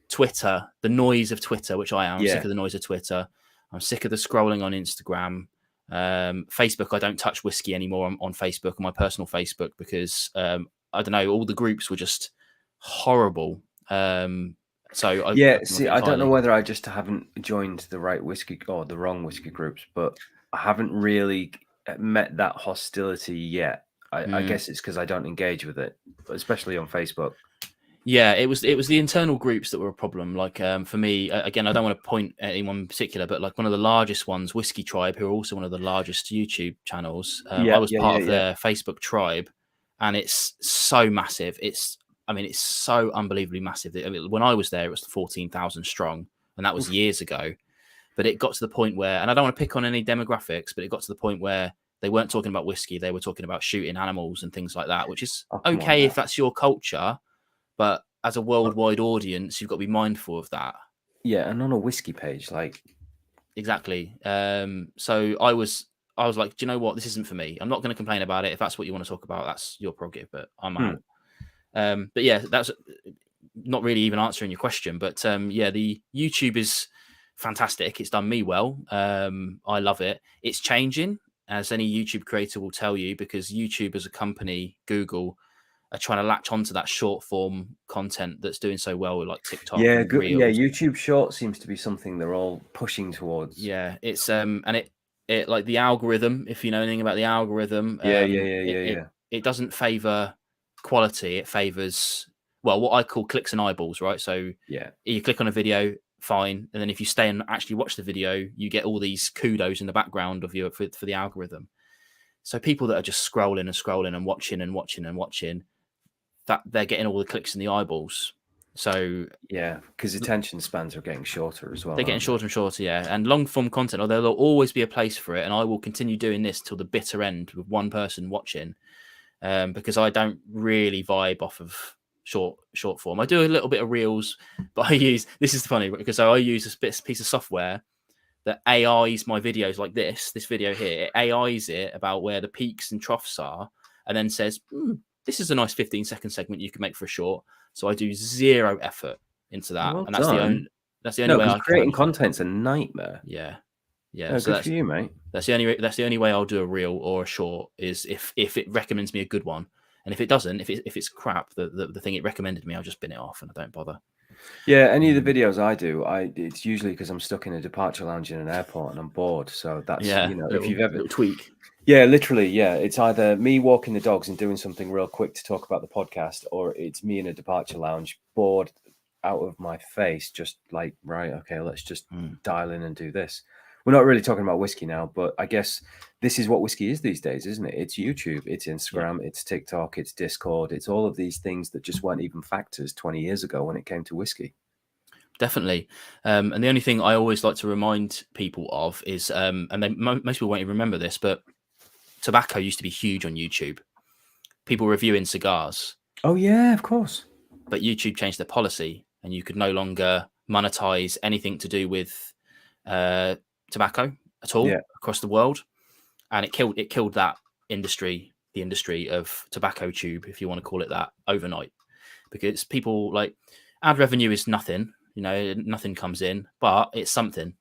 Twitter, the noise of Twitter, which I am, I'm sick of the noise of Twitter. I'm sick of the scrolling on Instagram. Facebook, I don't touch whiskey anymore on Facebook, on my personal Facebook, because I don't know, all the groups were just horrible. So I don't know whether I just haven't joined the right whiskey or the wrong whiskey groups, but I haven't really met that hostility yet. I guess it's because I don't engage with it, especially on Facebook. Yeah, it was the internal groups that were a problem. Like for me, again, I don't want to point at anyone in particular, but like one of the largest ones, Whiskey Tribe, who are also one of the largest YouTube channels. I was part of their Facebook tribe, and it's so massive. It's so unbelievably massive. When I was there, it was 14,000 strong, and that was years ago. But it got to the point where, and I don't want to pick on any demographics, but it got to the point where they weren't talking about whiskey. They were talking about shooting animals and things like that, which is okay if that's your culture. But as a worldwide audience, you've got to be mindful of that. Yeah, and on a whiskey page, like exactly. So I was like, do you know what? This isn't for me. I'm not going to complain about it. If that's what you want to talk about, that's your prerogative. But I'm out. But yeah, that's not really even answering your question. But the YouTube is fantastic. It's done me well. I love it. It's changing, as any YouTube creator will tell you, because YouTube as a company, Google, are trying to latch onto that short form content that's doing so well with like TikTok. And Reels. Yeah, YouTube Short seems to be something they're all pushing towards. Yeah, it's and it like the algorithm. If you know anything about the algorithm, it doesn't favor quality. It favors what I call clicks and eyeballs, right? So you click on a video, fine, and then if you stay and actually watch the video, you get all these kudos in the background of for the algorithm. So people that are just scrolling and watching, that they're getting all the clicks and the eyeballs. So yeah, because attention spans are getting shorter as well. They're getting shorter and shorter, yeah. And long form content, although there'll always be a place for it, and I will continue doing this till the bitter end with one person watching, because I don't really vibe off of short form. I do a little bit of reels, but this is funny because I use a piece of software that AIs my videos like this video here. It AIs it about where the peaks and troughs are, and then says, this is a nice 15-second segment you can make for a short. So I do zero effort into that, and that's the only way I can. Creating content's a nightmare. Yeah. No, so good for you, mate. That's the only way I'll do a reel or a short is if it recommends me a good one, and if it doesn't, if it's crap, the thing it recommended me, I'll just bin it off and I don't bother. Yeah, any of the videos I do, it's usually because I'm stuck in a departure lounge in an airport and I'm bored. So that's, Yeah, if you've ever, little tweak. yeah, literally, yeah, it's either me walking the dogs and doing something real quick to talk about the podcast, or it's me in a departure lounge, bored out of my face, just like, right, okay, let's just dial in and do this. We're not really talking about whiskey now, but I guess this is what whiskey is these days, isn't it? It's YouTube, it's Instagram, it's TikTok, it's Discord, it's all of these things that just weren't even factors 20 years ago when it came to whiskey. Definitely. And the only thing I always like to remind people of is, and most people won't even remember this, but tobacco used to be huge on YouTube. People reviewing cigars. Oh, yeah, of course. But YouTube changed their policy and you could no longer monetize anything to do with tobacco at all across the world. And it killed that industry, the industry of tobacco tube, if you want to call it that, overnight. Because people like ad revenue is nothing, nothing comes in, but it's something.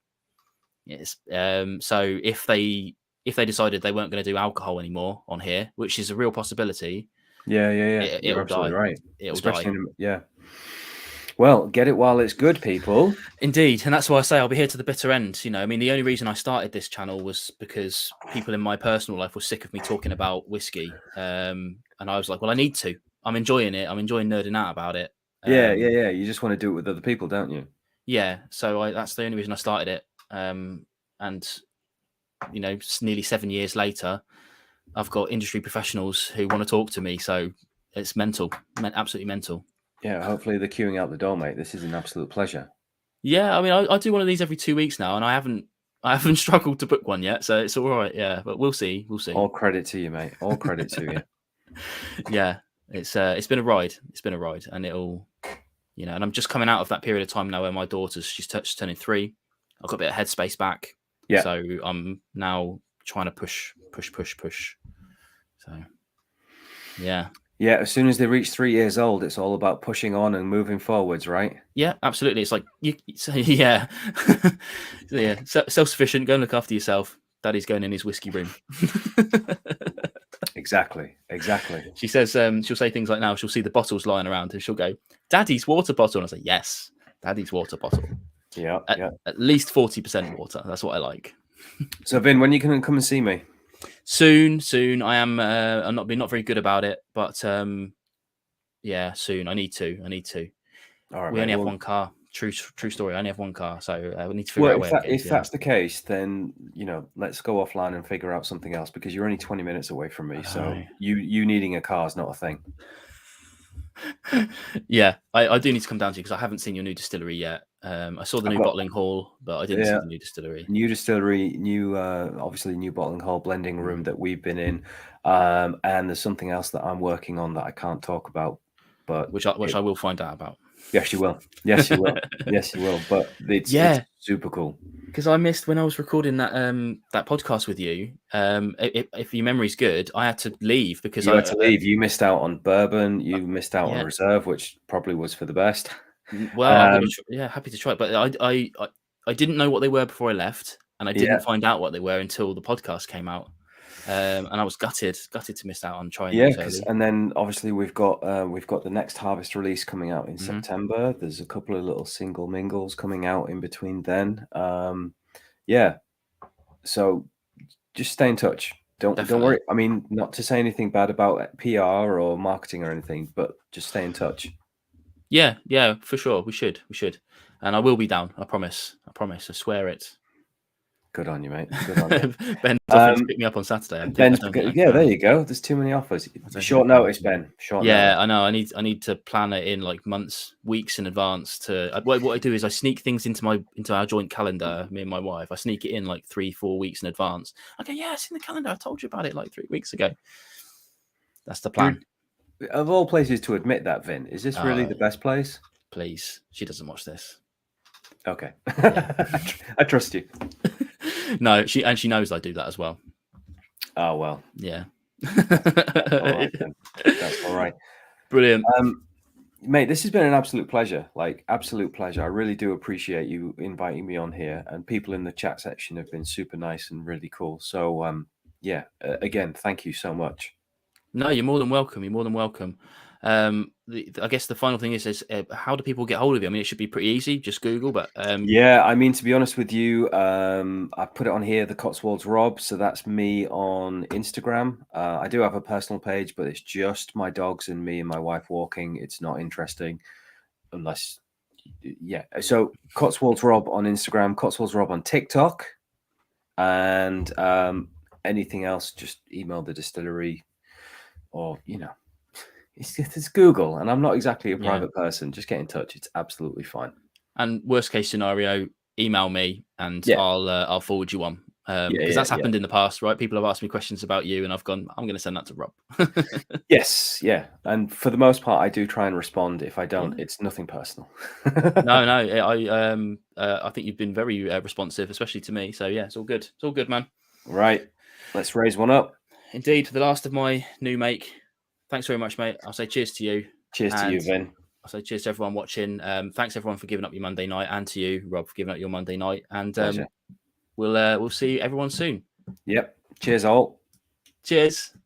It's so if they decided they weren't going to do alcohol anymore on here, which is a real possibility, yeah, it'll absolutely die. Right. It'll Especially die. yeah. Well, get it while it's good, people. Indeed, and that's why I say I'll be here to the bitter end. I mean, the only reason I started this channel was because people in my personal life were sick of me talking about whiskey, and I was like, well, I need to. I'm enjoying it. I'm enjoying nerding out about it. Yeah. You just want to do it with other people, don't you? Yeah. So that's the only reason I started it. And nearly 7 years later, I've got industry professionals who want to talk to me. So it's mental, absolutely mental. Yeah. Hopefully they're queuing out the door, mate. This is an absolute pleasure. Yeah. I mean, I do one of these every 2 weeks now, and I haven't struggled to book one yet. So it's all right. Yeah. But we'll see. We'll see. All credit to you, mate. All credit to you. Yeah. It's been a ride. It's been a ride, and it'll, and I'm just coming out of that period of time now where my she's turning 3. I've got a bit of headspace back. Yeah. So I'm now trying to push. So, yeah. Yeah, as soon as they reach 3 years old, it's all about pushing on and moving forwards, right? Yeah, absolutely. It's like, yeah. Yeah, self-sufficient, go and look after yourself. Daddy's going in his whiskey room. Exactly. She says, she'll say things like now, she'll see the bottles lying around and she'll go, Daddy's water bottle. And I say, yes, Daddy's water bottle. Yeah, At least 40% water. That's what I like. So, Vin, when are you going to come and see me? Soon. I am. I'm not very good about it, but yeah, soon. I need to. All right, we only have one car. True story. I only have one car, so we need to figure out a way. If that's the case, then let's go offline and figure out something else because you're only 20 minutes away from me. So you needing a car is not a thing. Yeah, I do need to come down to you because I haven't seen your new distillery yet. I saw the new bottling hall, but I didn't see the new distillery. New distillery, obviously new bottling hall, blending room that we've been in, and there's something else that I'm working on that I can't talk about, but which I will find out about. Yes, you will. Yes, you will. Yes, you will. But it's super cool. Because I missed when I was recording that podcast with you. If your memory's good, I had to leave because I had to leave. You missed out on bourbon. You missed out on reserve, which probably was for the best. Well, happy to try it. But I didn't know what they were before I left, and I didn't find out what they were until the podcast came out. And I was gutted to miss out on trying. Yeah, and then obviously we've got the next harvest release coming out in September. There's a couple of little single mingles coming out in between then. Yeah, so just stay in touch. Don't worry. I mean, not to say anything bad about PR or marketing or anything, but just stay in touch. Yeah, for sure. We should, and I will be down. I promise. I swear it. Good on you, mate. Good on you. Ben's offering to pick me up on Saturday. There you go. There's too many offers. Short notice, Ben. Short notice. I know. I need to plan it in like months, weeks in advance. What I do is I sneak things into our joint calendar. Me and my wife. I sneak it in like 3-4 weeks in advance. I go, yeah, it's in the calendar. I told you about it like 3 weeks ago. That's the plan. Of all places to admit that, Vin, is this really the best place? Please, she doesn't watch this. Okay, I trust you. No, she knows I do that as well. Oh well, yeah. That's all right. Brilliant, mate. This has been an absolute pleasure. Like absolute pleasure. I really do appreciate you inviting me on here, and people in the chat section have been super nice and really cool. So again, thank you so much. No, you're more than welcome. I guess the final thing is how do people get hold of you? I mean, it should be pretty easy, just Google. But yeah, I mean, to be honest with you, I put it on here, the Cotswolds Rob. So that's me on Instagram. I do have a personal page, but it's just my dogs and me and my wife walking. It's not interesting unless, yeah. So Cotswolds Rob on Instagram, Cotswolds Rob on TikTok, and anything else, just email the distillery, or it's Google, and I'm not exactly a private person. Just get in touch. It's absolutely fine. And worst case scenario, email me and Yeah. I'll forward you one. Because that's happened in the past, right? People have asked me questions about you, and I've gone, I'm going to send that to Rob. Yes, yeah, and for the most part, I do try and respond. If I don't, it's nothing personal. No, I think you've been very responsive, especially to me. So yeah, it's all good. It's all good, man. Right, let's raise one up. Indeed, for the last of my new make. Thanks very much, mate. I'll say cheers to you. Cheers to you, Vin. I'll say cheers to everyone watching. Thanks everyone for giving up your Monday night, and to you, Rob, for giving up your Monday night. And we'll see everyone soon. Yep. Cheers all. Cheers.